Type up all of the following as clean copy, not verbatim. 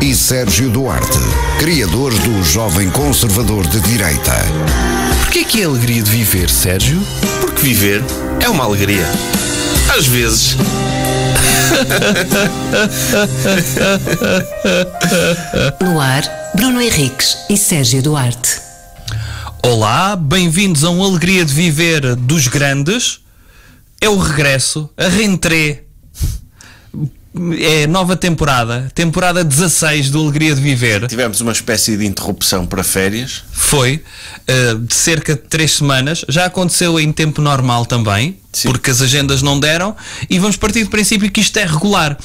e Sérgio Duarte, criadores do Jovem Conservador de Direita. Porquê que é a alegria de viver, Sérgio? Porque viver é uma alegria. Às vezes. No ar, Bruno Henriques e Sérgio Duarte. Olá, bem-vindos a uma alegria de viver dos grandes. É o regresso, a rentrée. É nova temporada, temporada 16 do Alegria de Viver. Tivemos uma espécie de interrupção para férias. Foi, de cerca de 3 semanas. Já aconteceu em tempo normal também, sim, porque as agendas não deram. E vamos partir do princípio que isto é regular.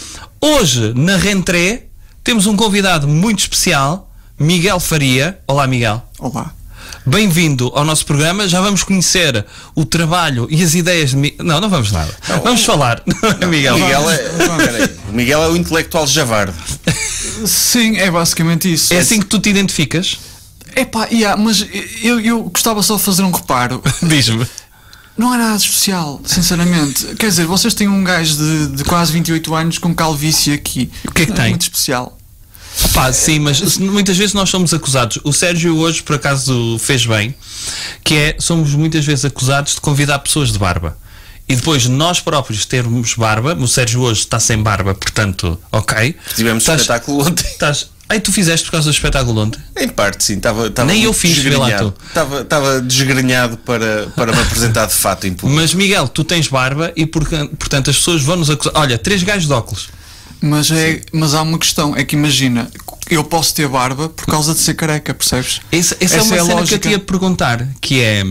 Hoje, na rentrée, temos um convidado muito especial, Miguel Faria. Olá, Miguel. Olá. Bem-vindo ao nosso programa. Já vamos conhecer o trabalho e as ideias de Não, não vamos nada. Não, vamos falar. Não, Miguel. O Miguel é o intelectual javarde. Sim, é basicamente isso. É assim que tu te identificas? Epá, mas eu gostava só de fazer um reparo. Diz-me. Não é nada especial, sinceramente. Quer dizer, vocês têm um gajo de quase 28 anos com calvície aqui. O que é que tem? Muito especial. Pá, sim, mas muitas vezes nós somos acusados. O Sérgio hoje, por acaso, fez bem, que é, somos muitas vezes acusados de convidar pessoas de barba. E depois nós próprios termos barba. O Sérgio hoje está sem barba, portanto, ok. Tivemos espetáculo ontem. Ai, tu fizeste por causa do espetáculo ontem? Em parte, sim. Nem eu fiz, vê lá tu. Estava desgrenhado para me apresentar de fato em público. Mas Miguel, tu tens barba e portanto as pessoas vão nos acusar. Olha, 3 gajos de óculos. Mas há uma questão, é que imagina, eu posso ter barba por causa de ser careca, percebes? Essa é uma cena lógica que eu te ia perguntar, que é,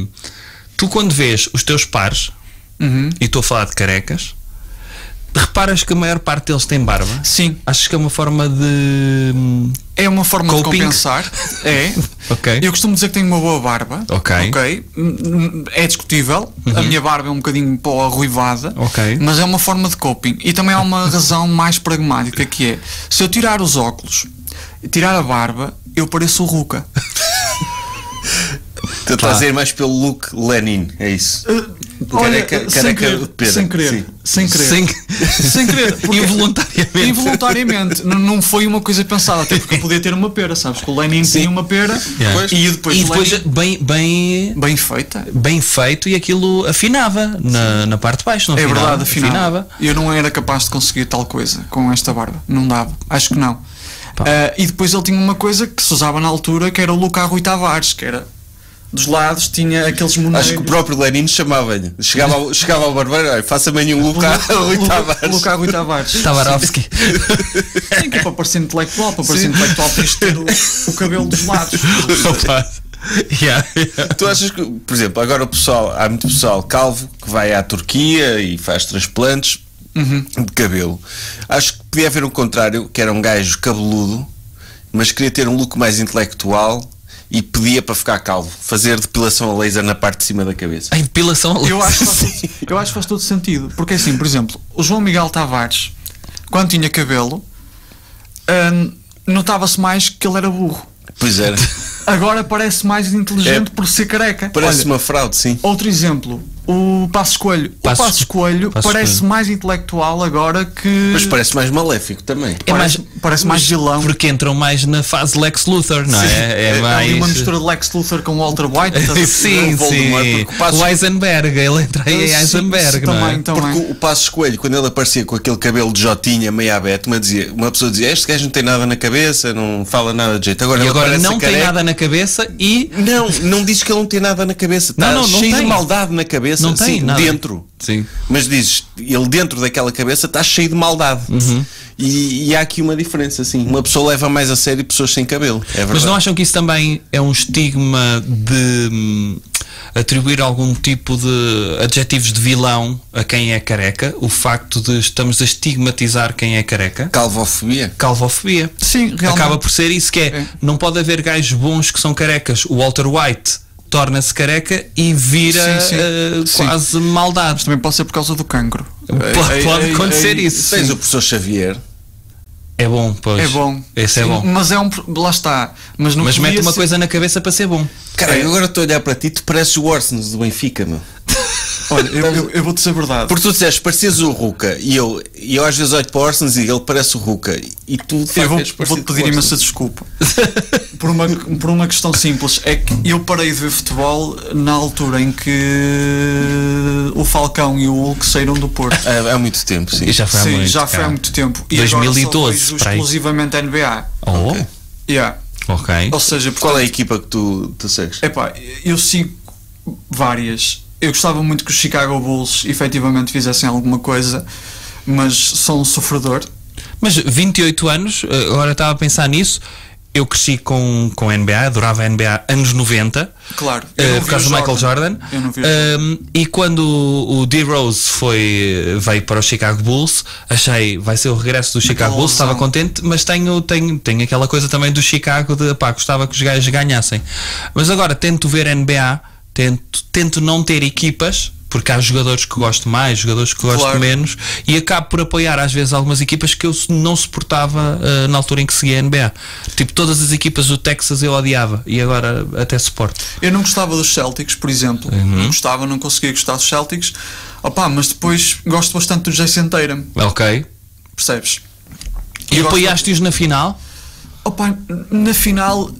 tu quando vês os teus pares, e estou a falar de carecas, reparas que a maior parte deles tem barba? Sim. Achas que é uma forma de... É uma forma coping? De compensar. É. Okay. Eu costumo dizer que tenho uma boa barba. Ok. É discutível. A minha barba é um bocadinho pó arruivada. Ok. Mas é uma forma de coping. E também há uma razão mais pragmática, que é, se eu tirar os óculos, tirar a barba, eu pareço o Ruka. Estou a trazer mais pelo look Lenin, é isso? Careca sem querer. Sem querer. Involuntariamente. Não foi uma coisa pensada, até porque eu podia ter uma pera, sabes? Que o Lenin tinha uma pera, yeah, e depois bem feita. Bem feito, e aquilo afinava na parte de baixo, não é afinava? Verdade, afinava. Eu não era capaz de conseguir tal coisa com esta barba. Não dava. Acho que não. E depois ele tinha uma coisa que se usava na altura, que era o Luca Rui Tavares, que era... Dos lados tinha aqueles moneiros. Acho que o próprio Lenin chamava-lhe. Chegava ao barbeiro, faça-me aí um Luca Rui Tavares. Luca Rui Tavares. Tavarovski. Tem que ir para parecer intelectual. Para parecer intelectual tens de ter o cabelo dos lados. Tu achas que, por exemplo, agora há muito pessoal calvo que vai à Turquia e faz transplantes de cabelo. Acho que podia haver um contrário, que era um gajo cabeludo, mas queria ter um look mais intelectual e pedia para ficar calvo, fazer depilação a laser na parte de cima da cabeça. A depilação a laser? Eu acho que faz todo sentido. Porque assim, por exemplo, o João Miguel Tavares, quando tinha cabelo, notava-se mais que ele era burro. Pois era. Agora parece mais inteligente por ser careca. Parece uma fraude, sim. Outro exemplo, o Passos Coelho. O Passos Coelho parece mais intelectual agora que... Mas parece mais maléfico também. Parece mais vilão. Porque entram mais na fase Lex Luthor, não é? É mais... uma mistura de Lex Luthor com Walter White. Sim. O Heisenberg, ele entra aí em Heisenberg, não é? Porque o Passos Coelho, quando ele aparecia com aquele cabelo de jotinha meio aberto, uma pessoa dizia, este gajo não tem nada na cabeça, não fala nada de jeito. Agora não tem nada na cabeça e... Não dizes que ele não tem nada na cabeça. Está cheio de maldade na cabeça. Não tem nada. Dentro. Sim. Mas dizes, ele dentro daquela cabeça está cheio de maldade. E há aqui uma diferença, assim. Uma pessoa leva mais a sério pessoas sem cabelo. É verdade. Mas não acham que isso também é um estigma de atribuir algum tipo de adjetivos de vilão a quem é careca? O facto de estamos a estigmatizar quem é careca? Calvofobia. Sim, realmente. Acaba por ser isso que é. Não pode haver gajos bons que são carecas. O Walter White torna-se careca e vira quase maldade. Mas também pode ser por causa do cancro. Pode acontecer isso. Tens o professor Xavier. É bom, pois. É bom. Esse é bom. Mas lá está. Mas mete uma coisa na cabeça para ser bom. Cara, agora estou a olhar para ti, tu pareces o Orsnes do Benfica, meu. Olha, eu vou-te dizer a verdade. Porque tu disseste, parecias o Ruka, e eu às vezes olho para o Orsons e ele parece o Ruka, e tu de Eu facto vou-te pedir imensa desculpa por uma questão simples. É que eu parei de ver futebol na altura em que o Falcão e o Hulk saíram do Porto. Há muito tempo, sim. E já foi há Sim, muito, já foi há cara. muito tempo. E 2012, agora só vejo para aí. exclusivamente NBA. Oh, Ok. Yeah. ok. Ou seja, Qual é a equipa que tu segues? epá, eu sigo várias. Eu gostava muito que os Chicago Bulls efetivamente fizessem alguma coisa, mas sou um sofredor. Mas 28 anos, agora estava a pensar nisso. Eu cresci com NBA, adorava a NBA anos 90, Claro. Eu não por vi causa o do Michael Jordan. Eu não vi o E quando o D-Rose veio para o Chicago Bulls, achei vai ser o regresso do Chicago Bulls, estava ilusão. contente, mas tenho aquela coisa também do Chicago de pá, gostava que os gajos ganhassem. Mas agora tento ver NBA, tento não ter equipas, porque há jogadores que gosto mais, jogadores que gosto Claro. menos, e acabo por apoiar às vezes algumas equipas que eu não suportava na altura em que seguia a NBA. Tipo, todas as equipas do Texas eu odiava e agora até suporto. Eu não gostava dos Celtics, por exemplo. Não conseguia gostar dos Celtics. Opa, mas depois gosto bastante do Jason Tatum, Ok. percebes? E gosto- apoiaste-os na final? Opa, na final,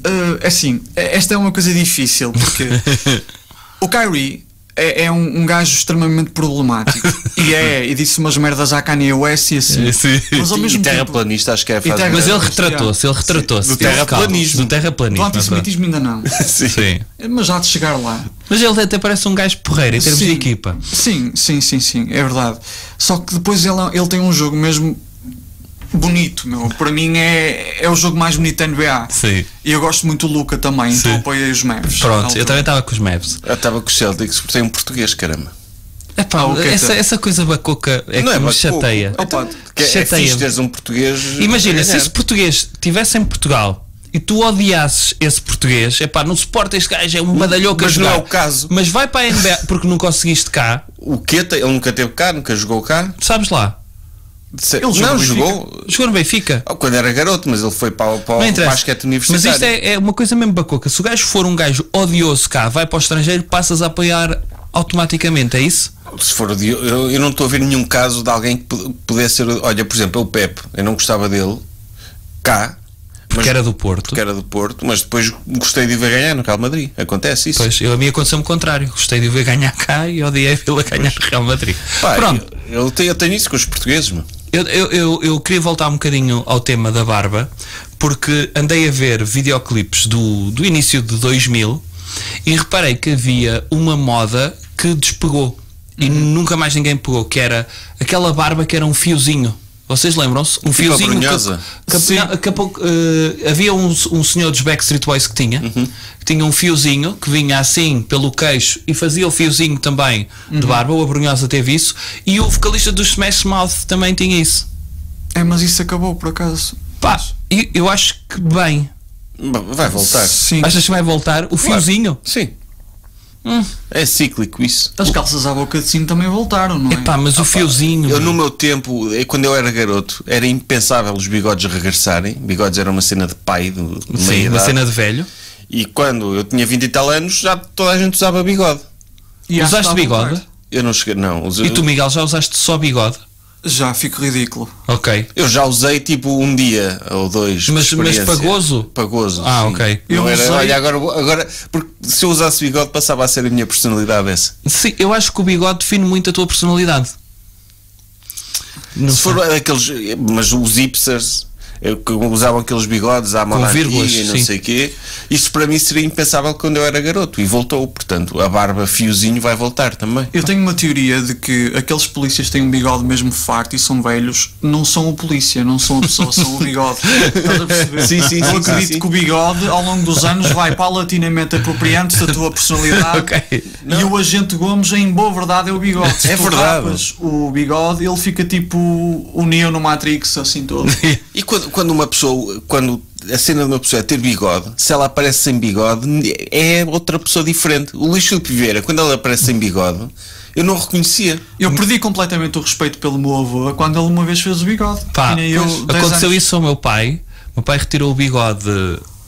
assim, esta é uma coisa difícil, porque o Kyrie é um gajo extremamente problemático e disse umas merdas à Kanye West e assim. Sim. Mas ao E mesmo tempo, terraplanista, acho que é a fase. Mas ele Sim. retratou-se, ele retratou-se. Do terraplanismo. Do terraplanismo. do antissemitismo ainda não. Sim. Sim. Mas já de chegar lá. Mas ele até parece um gajo porreiro em termos de Sim. equipa. Sim, é verdade. Só que depois ele tem um jogo mesmo bonito, meu. Para mim é o jogo mais bonito da NBA. Sim. E eu gosto muito do Luka também, então Sim. apoiei os Mavs. Pronto, eu também estava com os Mavs. Eu estava com os Celtics porque tem um português, caramba. Epá, ok, essa coisa bacoca é que me bacoco. chateia. Opa, Que é Chateia-me. fixe teres um português. Imagina, a se ganhar. esse português estivesse em Portugal e tu odiasses esse português, epá, não suporta este gajo, é um badalhoco a Mas não jogar. é o caso. Mas vai para a NBA porque não conseguiste cá, O Queta, ele nunca teve cá, nunca jogou cá. sabes lá. Ele jogou não, no jogou Jogou no Benfica. quando era garoto, mas ele foi para o Não interessa. basquete Mas universitário. isto é uma coisa mesmo bacoca. Se o gajo for um gajo odioso cá, vai para o estrangeiro, passas a apoiar automaticamente, é isso? Se for eu não estou a ver nenhum caso de alguém que pudesse ser. Olha, por exemplo, o Pepe, eu não gostava dele cá, Porque era do Porto. porque era do Porto, mas depois gostei de o ver ganhar no Real Madrid. Acontece isso. Pois, a mim aconteceu-me o contrário. Gostei de o ver ganhar cá e odiei vê-lo a ganhar no Real Madrid. Pá, Pronto, eu tenho isso com os portugueses, meu. eu queria voltar um bocadinho ao tema da barba, porque andei a ver videoclipes do início de 2000 e reparei que havia uma moda que despegou e nunca mais ninguém pegou, que era aquela barba que era um fiozinho. Vocês lembram-se? Um Tipo a fiozinho brunhosa. havia um senhor dos Backstreet Boys que tinha um fiozinho que vinha assim pelo queixo e fazia o fiozinho também de barba. O Abrunhosa teve isso e o vocalista dos Smash Mouth também tinha isso. mas isso acabou por acaso. Pá, eu acho que bem. Vai voltar. Sim. Achas que vai voltar? O fiozinho? Sim. É cíclico isso. As calças à boca de sino também voltaram, não é? Epá, mas o fiozinho. Eu no meu tempo, quando eu era garoto, era impensável os bigodes regressarem. Bigodes era uma cena de pai, de meia Sim, uma idade. cena de velho. E quando eu tinha 20 e tal anos, já toda a gente usava bigode. E acho que Usaste está a bigode? voltar. Eu não cheguei, não. E tu, Miguel, já usaste só bigode? Já fico ridículo. Ok. Eu já usei tipo um dia ou dois. Mas por experiência. pagoso? Pagoso. Ah, sim. ok. Não Eu era, usei- olha, agora, porque se eu usasse bigode passava a ser a minha personalidade essa. Sim, eu acho que o bigode define muito a tua personalidade. Não Se sei. for aqueles, mas os hipsters que usavam aqueles bigodes à moda vírgulas, antiga e não sim. sei o quê, isso para mim seria impensável quando eu era garoto e voltou, portanto a barba fiozinho vai voltar também. Eu tenho uma teoria de que aqueles polícias que têm um bigode mesmo farto e são velhos, não são o polícia, não são a pessoa, são o bigode. Estás a perceber? Sim, sim, Eu sim, acredito sim. que o bigode, ao longo dos anos, vai paulatinamente apropriando-se da tua personalidade. Ok. E o agente Gomes, em boa verdade, é o bigode. Se É tu verdade. rapas o bigode, ele fica tipo o Neo no Matrix, assim todo. E quando uma pessoa, quando a cena de uma pessoa é ter bigode, se ela aparece sem bigode, é outra pessoa diferente. O Luís Filipe Vieira, quando ele aparece sem bigode, eu não reconhecia. Eu perdi completamente o respeito pelo meu avô quando ele uma vez fez o bigode. Pá, Tinha eu pois, 10 aconteceu anos. isso ao meu pai. O meu pai retirou o bigode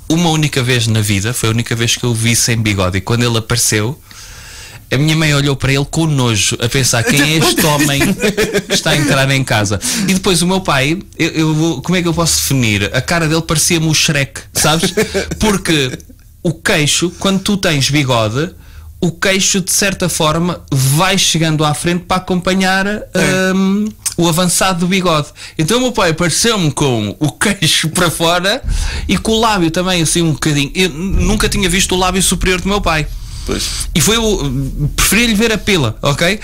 uma única vez na vida. Foi a única vez que eu o vi sem bigode. E quando ele apareceu, A minha mãe olhou para ele com nojo, a pensar quem é este homem que está a entrar em casa. E depois o meu pai, como é que eu posso definir? A cara dele parecia-me o Shrek, sabes? Porque o queixo, quando tu tens bigode, o queixo de certa forma vai chegando à frente para acompanhar o avançado do bigode. Então o meu pai apareceu-me com o queixo para fora e com o lábio também assim um bocadinho. Eu nunca tinha visto o lábio superior do meu pai. Pois. E foi preferi-lhe ver a pila, ok?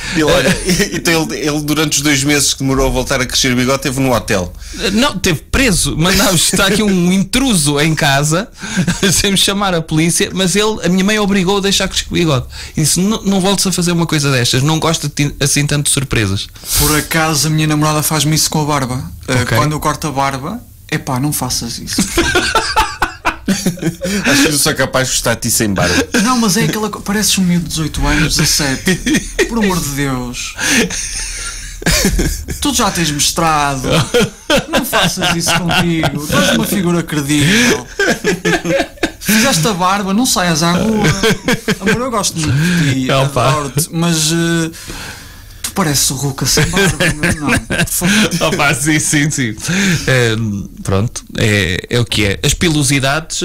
Então ele durante os 2 meses que demorou a voltar a crescer o bigode esteve no hotel. Não, teve preso. Mandámos, está aqui um intruso em casa, sem chamar a polícia, mas a minha mãe obrigou a deixar crescer o bigode. E disse: não voltes a fazer uma coisa destas, não gosto assim tanto de surpresas. Por acaso a minha namorada faz-me isso com a barba. Okay. Quando eu corto a barba, epá, não faças isso. Acho que eu sou capaz de gostar de ti sem barba. Não, mas é aquela. Pareces um miúdo de 18 anos, 17. Por amor de Deus. Tu já tens mestrado. Não faças isso contigo. Tu és uma figura credível. Fizeste a barba, não saias à rua. Amor, eu gosto muito de ti, adoro-te, mas tu pareces o Ruca sem barba, não? Por favor. Opa, sim. Pronto, é o que é. As pilosidades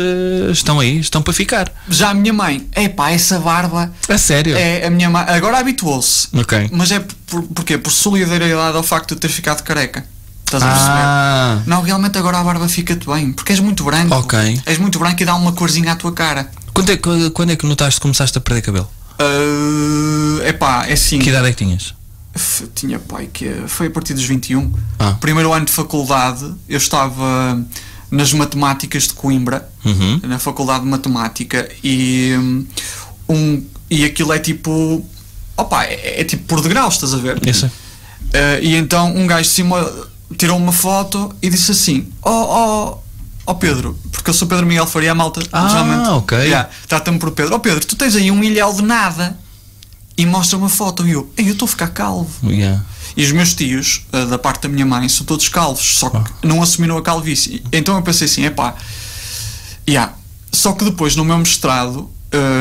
estão aí, estão para ficar. Já a minha mãe, epá, essa barba. A sério? É a minha mãe. Agora habituou-se. Ok. Mas é porquê? Por solidariedade ao facto de ter ficado careca. Estás a perceber? Não, realmente agora a barba fica-te bem, porque és muito branco. Ok. És muito branco e dá uma corzinha à tua cara. Quando é que notaste que começaste a perder cabelo? Epá, é assim. Que idade é que tinhas? Tinha, pai, foi a partir dos 21. Ah. Primeiro ano de faculdade, eu estava nas matemáticas de Coimbra, na faculdade de matemática, e aquilo é tipo, opa, é tipo por degraus, estás a ver? Isso. E então um gajo de cima tirou uma foto e disse assim: ó Pedro, porque eu sou Pedro Miguel Faria, a malta, geralmente, ok. trata-me por Pedro. Ó Pedro, tu tens aí um ilhéu de nada. E mostra uma foto e eu estou a ficar calvo. Yeah. E os meus tios, da parte da minha mãe, são todos calvos, só que não assumiram a calvície. Então eu pensei assim, só que depois no meu mestrado,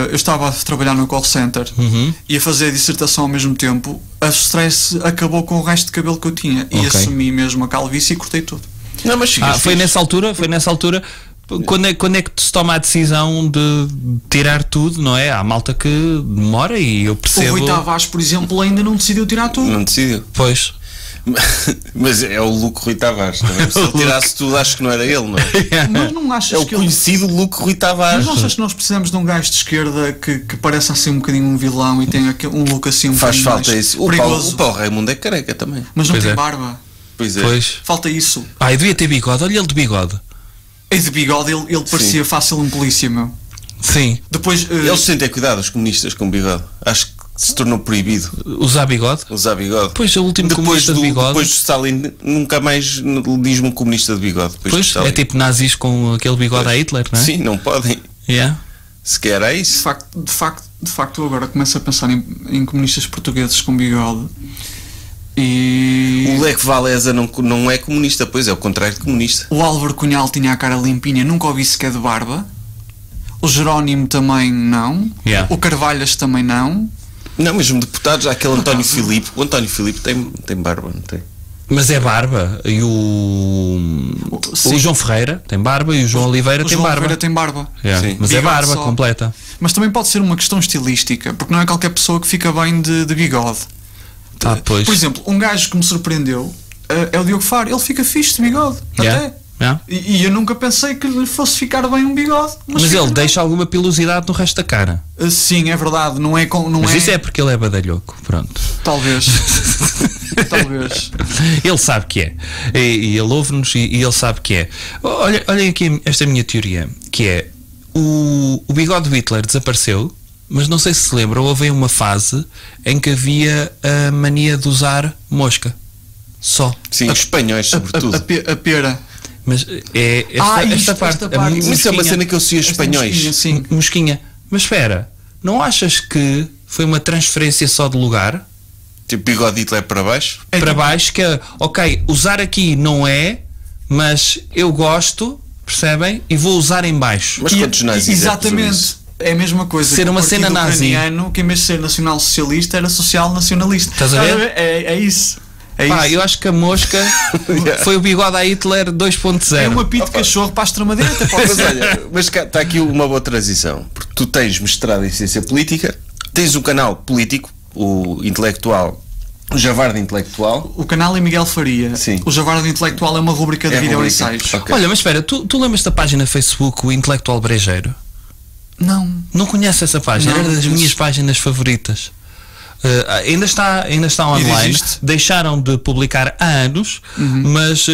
eu estava a trabalhar no call center e a fazer a dissertação ao mesmo tempo. A stress acabou com o resto de cabelo que eu tinha e assumi mesmo a calvície e cortei tudo. Não, mas foi nessa altura. Quando é que se toma a decisão de tirar tudo, não é? Há malta que demora e eu percebo. O Rui Tavares, por exemplo, ainda não decidiu tirar tudo. Não decidiu. Pois. Mas é o Luque Rui Tavares também. Se ele tirasse tudo, acho que não era ele, não é? Mas não achas é o que conhecido Luque Rui Tavares. Mas não achas que nós precisamos de um gajo de esquerda que parece assim um bocadinho um vilão e tem um look assim um Faz bocadinho falta mais isso. perigoso. O Paulo Raimundo é careca também. Mas não Pois tem é. barba. Pois é. Pois. Falta isso. Eu devia ter bigode. Olha ele de bigode. E de bigode ele parecia fácil um polícia, meu. Sim. Depois Eles têm de ter cuidado, os comunistas, com bigode. Acho que se tornou proibido Usar bigode? usar bigode. Pois o último comunista de bigode. Depois de Stalin, nunca mais diz-me um comunista de bigode. Pois, é tipo nazis com aquele bigode a Hitler, não é? Sim, não podem. Yeah. Sequer é de isso. facto eu agora começo a pensar em comunistas portugueses com bigode. E O Lech Walesa não é comunista, pois é o contrário de comunista. o Álvaro Cunhal tinha a cara limpinha, nunca ouvi sequer de barba. O Jerónimo também não. Yeah. O Carvalhas também não. Não, mesmo deputados, há aquele António Filipe. O António Filipe tem barba, não tem? Mas é barba. E Sim. o João Ferreira tem barba e o João Oliveira O tem João barba. Oliveira tem barba. Yeah. Sim. Mas é Bigode barba só. completa. Mas também pode ser uma questão estilística, porque não é qualquer pessoa que fica bem de bigode. Pois. Por exemplo, um gajo que me surpreendeu é o Diogo Faro. Ele fica fixe de bigode. Yeah. Até. Yeah. E eu nunca pensei que lhe fosse ficar bem um bigode. Mas fica ele bem. deixa alguma pilosidade no resto da cara. Sim, é verdade. Não é com. Não Mas é... isso é porque ele é badalhoco. Pronto. Talvez. Talvez. Ele sabe que é. E ele ouve-nos e ele sabe que é. Olhem aqui esta minha teoria, que é o bigode do Hitler desapareceu, mas não sei se lembram, houve uma fase em que havia a mania de usar mosca. Só. Sim, os espanhóis, sobretudo. A pera. Mas é esta parte. parte. Mas isso é uma cena que eu sei os espanhóis. Mosquinha, sim. Mosquinha. Mas espera, não achas que foi uma transferência só de lugar? Tipo bigode Hitler para baixo. Para baixo, que é, ok, usar aqui não é, mas eu gosto, percebem? E vou usar em baixo. Mas quantos nazis Exatamente. é a mesma coisa ser que uma o partido cena nazi, ucraniano, que em vez de ser nacional-socialista era social-nacionalista. Estás a ver? É isso. É Pá, isso. eu acho que a mosca foi o bigode a Hitler 2.0. É uma pita de cachorro para a extrema-direita. Mas olha, está aqui uma boa transição, porque tu tens mestrado em ciência política, tens um canal político, o intelectual, o Javarde Intelectual. O canal é Miguel Faria. Sim. O Javarde Intelectual é uma rubrica de vídeo-ensaios. Ok. Olha, mas espera, tu lembras da página Facebook, o Intelectual Brejeiro? Não conheces essa página? Não, Era das não minhas conheço. páginas favoritas. Ainda está online. existe? Deixaram de publicar há anos, mas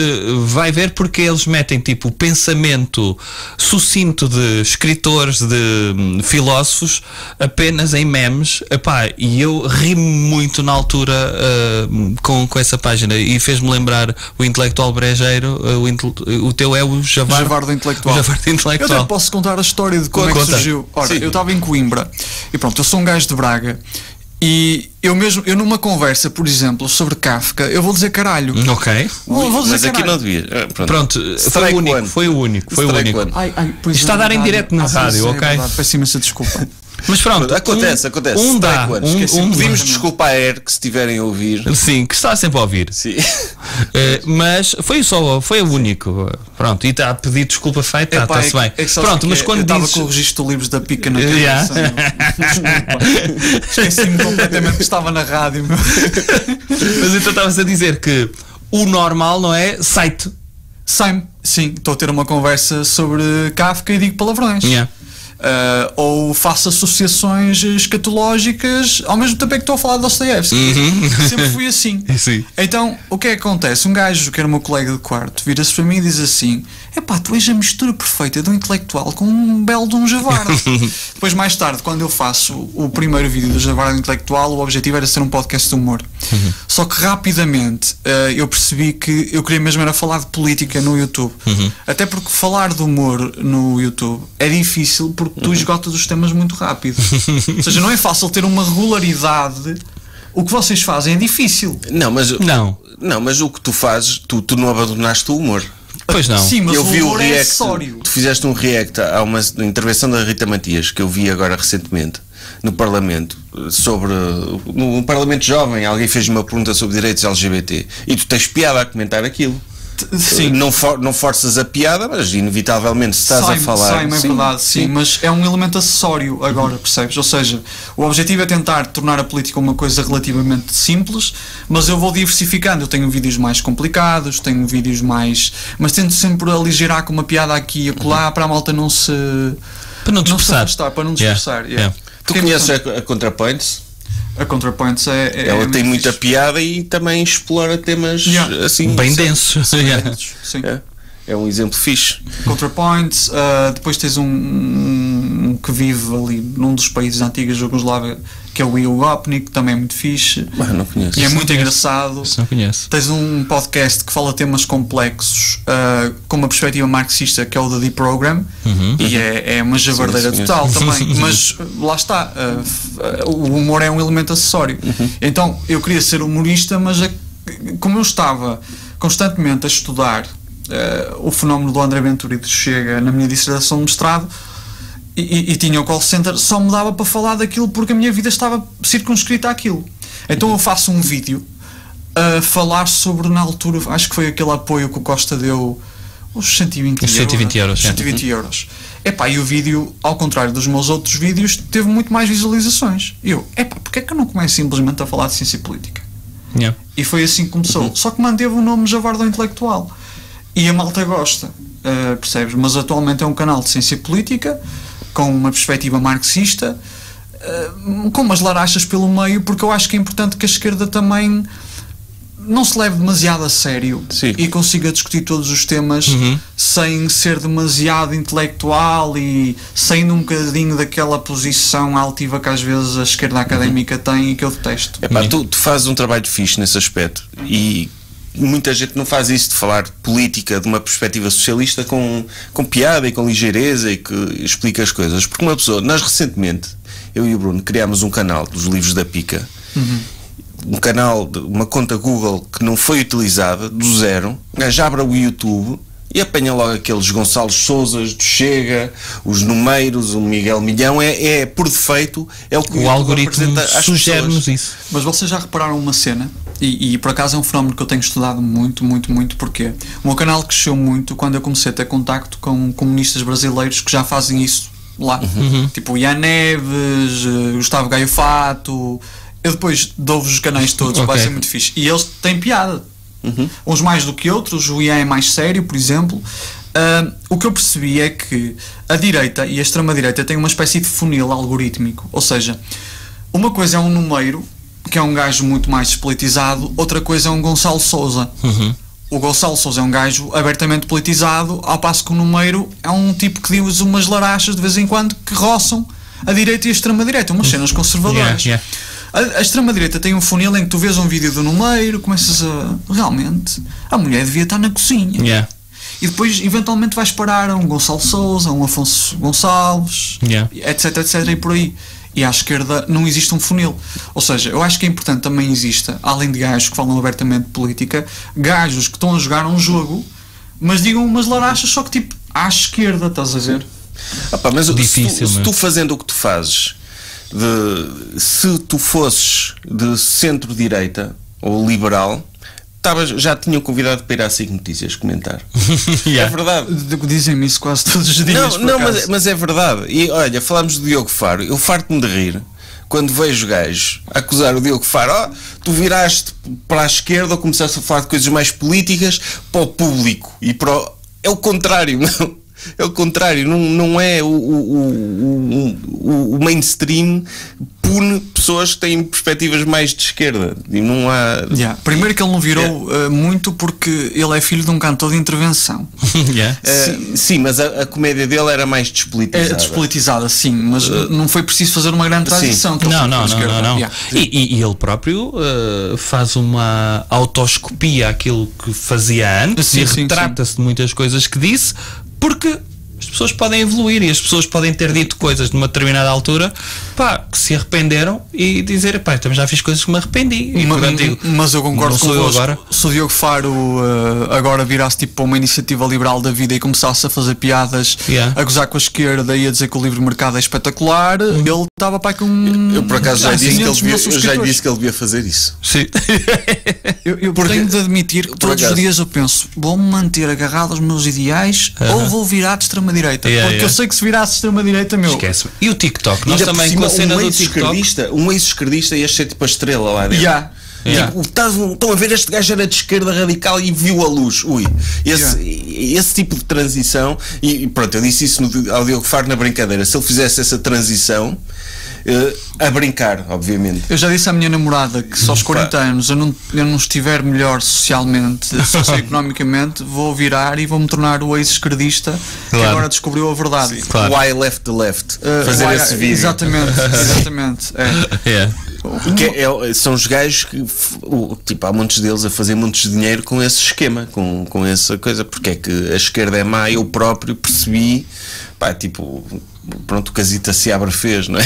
vai ver porque eles metem tipo pensamento sucinto de escritores, de filósofos, apenas em memes. Epá, e eu ri-me muito na altura com essa página e fez-me lembrar o Intelectual Brejeiro. O teu é o Javarde Intelectual. O Javarde Eu Intelectual. até posso contar a história de como é que Conta. surgiu. Ora, Sim. eu estava em Coimbra e pronto, eu sou um gajo de Braga e eu numa conversa, por exemplo, sobre Kafka, eu vou dizer caralho. Ok. Vou dizer Mas aqui caralho. não devia. Pronto, foi Strike o único. one. Foi o único. Strike one. Pois Está a dar em verdade. direto na Pois rádio, é, ok? verdade. Peço imensa desculpa. Mas pronto, Acontece. Um dá. Strike one. Esqueci. Um Pedimos dá. desculpa à ERC se estiverem a ouvir. Sim, que está sempre a ouvir. Sim. Mas foi o único. Pronto, e está a pedir desculpa feita, Epá, está-se bem. que sabes Pronto, que mas é? quando eu estava dizes. com o registro de livros da pica na Yeah. cabeça. Desculpa. Esqueci-me completamente que estava na rádio. Meu. Mas então estavas a dizer que o normal, não é? Site. Sim, estou a ter uma conversa sobre Kafka e digo palavrões. Yeah. Ou faço associações escatológicas ao mesmo tempo é que estou a falar de Dostoiévski. Sempre fui assim. Sim. Então, o que é que acontece? Um gajo que era o meu colega de quarto vira-se para mim e diz assim: epá, tu és a mistura perfeita de um intelectual com um belo de um javarde. Depois, mais tarde, quando eu faço o primeiro vídeo do Javarde Intelectual, o objetivo era ser um podcast de humor. Só que rapidamente eu percebi que eu queria mesmo era falar de política no YouTube. Até porque falar de humor no YouTube é difícil porque tu esgotas os temas muito rápido. Ou seja, não é fácil ter uma regularidade. O que vocês fazem é difícil. Não, mas o que tu fazes, tu não abandonaste o humor. Pois não. Sim, mas Eu o vi o humor é react. acessório. Tu fizeste um react a uma intervenção da Rita Matias que eu vi agora recentemente no Parlamento sobre no Parlamento Jovem. Alguém fez uma pergunta sobre direitos LGBT e tu tens piada a comentar aquilo. Sim. Não forças a piada, mas inevitavelmente se estás a falar. É verdade, sim, mas é um elemento acessório agora, percebes? Ou seja, o objetivo é tentar tornar a política uma coisa relativamente simples, mas eu vou diversificando. Eu tenho vídeos mais complicados, tenho vídeos mais. Mas tento sempre aligerar com uma piada aqui e acolá para a malta não se. Para não dispersar. afastar, para não dispersar. Yeah. Tu Porque é conheces importante. a ContraPoints? A ContraPoints é Ela muito tem muita fixe. piada e também explora temas Yeah. assim Bem densos. Yeah. Sim. É um exemplo fixe. ContraPoints, depois tens um que vive ali num dos países da antiga Jugoslávia, que é o Will Gopnik, que também é muito fixe Não conheço. e é muito engraçado. Isso não conheço. Tens um podcast que fala temas complexos com uma perspectiva marxista, que é o The Deprogram, e é uma javardeira Sim, total também, mas lá está, o humor é um elemento acessório. Então eu queria ser humorista, mas como eu estava constantemente a estudar o fenómeno do André Ventura e do Chega na minha dissertação de mestrado e tinha o call center, só me dava para falar daquilo porque a minha vida estava circunscrita àquilo. Então eu faço um vídeo a falar sobre, na altura, acho que foi aquele apoio que o Costa deu, os 120 Os 120 euros, 120 euros. Epá, e o vídeo, ao contrário dos meus outros vídeos, teve muito mais visualizações. E eu, porque é que eu não começo simplesmente a falar de ciência política? Yeah. E foi assim que começou. Só que manteve o nome Javarde Intelectual. E a malta gosta, percebes? Mas atualmente é um canal de ciência política, com uma perspectiva marxista, com umas larachas pelo meio, porque eu acho que é importante que a esquerda também não se leve demasiado a sério. Sim. E consiga discutir todos os temas sem ser demasiado intelectual e saindo um bocadinho daquela posição altiva que às vezes a esquerda académica tem e que eu detesto. Tu fazes um trabalho fixe nesse aspecto e muita gente não faz isso, de falar política de uma perspectiva socialista com piada e com ligeireza e que explica as coisas, porque uma pessoa, nós recentemente, eu e o Bruno, criámos um canal dos livros da Pica, um canal, uma conta Google que não foi utilizada, do zero. O gajo abre o YouTube e apanha logo aqueles Gonçalo Sousas do Chega, os Numeiros, o Miguel Milhão. Por defeito, é o que o algoritmo sugere-nos isso. Mas vocês já repararam uma cena, e por acaso é um fenómeno que eu tenho estudado muito, porque o meu canal cresceu muito quando eu comecei a ter contacto com comunistas brasileiros que já fazem isso lá. Tipo o Ian Neves, Gustavo Gaio Fato. Eu depois dou-vos os canais todos, vai ser muito fixe. E eles têm piada. Uns mais do que outros, o Ian é mais sério, por exemplo. O que eu percebi é que a direita e a extrema-direita têm uma espécie de funil algorítmico. Ou seja, uma coisa é um Numeiro, que é um gajo muito mais despolitizado, outra coisa é um Gonçalo Sousa. O Gonçalo Sousa é um gajo abertamente politizado, ao passo que o Numeiro é um tipo que diz umas larachas de vez em quando que roçam a direita e a extrema-direita, umas cenas conservadoras. A extrema-direita tem um funil em que tu vês um vídeo do Numeiro, começas a... Realmente, a mulher devia estar na cozinha. E depois, eventualmente, vais parar a um Gonçalo Sousa, a um Afonso Gonçalves, etc, e por aí. E à esquerda não existe um funil. Ou seja, eu acho que é importante também exista, além de gajos que falam abertamente de política, gajos que estão a jogar um jogo, mas digam umas larachas, só que tipo, à esquerda, estás a ver? Mas se tu fazendo o que tu fazes, se tu fosses de centro-direita ou liberal, já tinham convidado para ir à SIC Notícias comentar. É verdade. Dizem-me isso quase todos os dias. Mas é verdade. E olha, falámos do Diogo Faro. Eu farto-me de rir quando vejo gajos acusar o Diogo Faro. Tu viraste para a esquerda ou começaste a falar de coisas mais políticas para o público. É o contrário, não? É o contrário, não é o mainstream pune pessoas que têm perspectivas mais de esquerda e não há... Primeiro que ele não virou muito porque ele é filho de um cantor de intervenção. Sim, mas a comédia dele era mais despolitizada. Despolitizada, sim, mas não foi preciso fazer uma grande transição. Não. E ele próprio faz uma autoscopia àquilo que fazia antes e retrata-se de muitas coisas que disse, porque as pessoas podem evoluir e as pessoas podem ter dito coisas numa determinada altura que se arrependeram e dizer, também já fiz coisas que me arrependi. Mas eu concordo com agora. Se o Diogo Faro agora virasse tipo para uma iniciativa liberal da vida e começasse a fazer piadas, a gozar com a esquerda e a dizer que o livre mercado é espetacular, ele estava para com... Eu por acaso já disse que ele devia fazer isso. Sim. eu tenho de admitir que todos os dias eu penso, vou-me manter agarrado aos meus ideais ou vou virar de extrema-direita, porque eu sei que se virasse de extrema-direita, esquece-me. E o TikTok? Nós também com a cena do TikTok. Um ex-esquerdista ia ser tipo a estrela lá dentro. Estão a ver, este gajo era de esquerda radical e viu a luz. Esse tipo de transição. E pronto, eu disse isso ao Diogo Faro na brincadeira. Se ele fizesse essa transição, a brincar, obviamente. Eu já disse à minha namorada que se aos 40 anos eu não estiver melhor socialmente, socioeconomicamente, vou virar e vou-me tornar o ex-esquerdista que agora descobriu a verdade. Why left the left? Fazer esse vídeo. Exatamente. São os gajos que há muitos deles a fazer muitos de dinheiro com esse esquema, com essa coisa, porque é que a esquerda é má. Eu próprio percebi, o Casita Seabra fez, não é?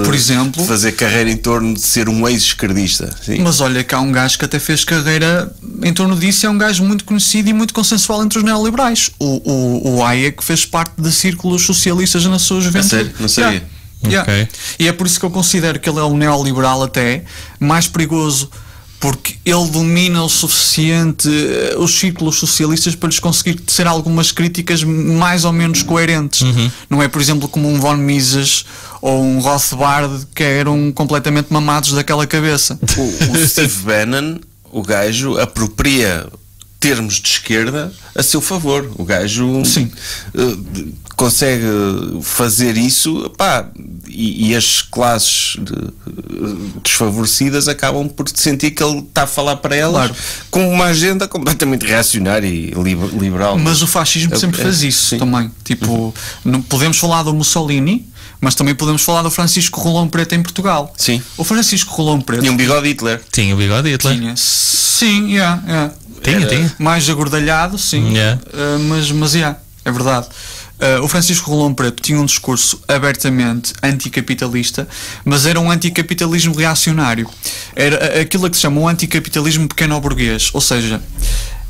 Por exemplo, de fazer carreira em torno de ser um ex-esquerdista. Mas olha que há um gajo que até fez carreira em torno disso, é um gajo muito conhecido e muito consensual entre os neoliberais. O Hayek fez parte de círculos socialistas na sua juventude. Sério? Não sabia. E é por isso que eu considero que ele é um neoliberal até mais perigoso, porque ele domina o suficiente os círculos socialistas para lhes conseguir tecer algumas críticas mais ou menos coerentes. Não é, por exemplo, como um von Mises ou um Rothbard, que eram completamente mamados daquela cabeça. O Steve Bannon, o gajo apropria termos de esquerda a seu favor. O gajo consegue fazer isso, e as classes desfavorecidas acabam por sentir que ele está a falar para elas com uma agenda completamente reacionária e liberal. Mas o fascismo sempre fez isso também. Tipo, não podemos falar do Mussolini, mas também podemos falar do Francisco Rolão Preto em Portugal. Sim. O Francisco Rolão Preto tinha um bigode Hitler. Tinha o bigode Hitler. Tinha. Sim, Tinha. Mais agordalhado, sim. Mas é verdade. O Francisco Rolão Preto tinha um discurso abertamente anticapitalista, mas era um anticapitalismo reacionário. Era aquilo que se chama um anticapitalismo pequeno-burguês, ou seja,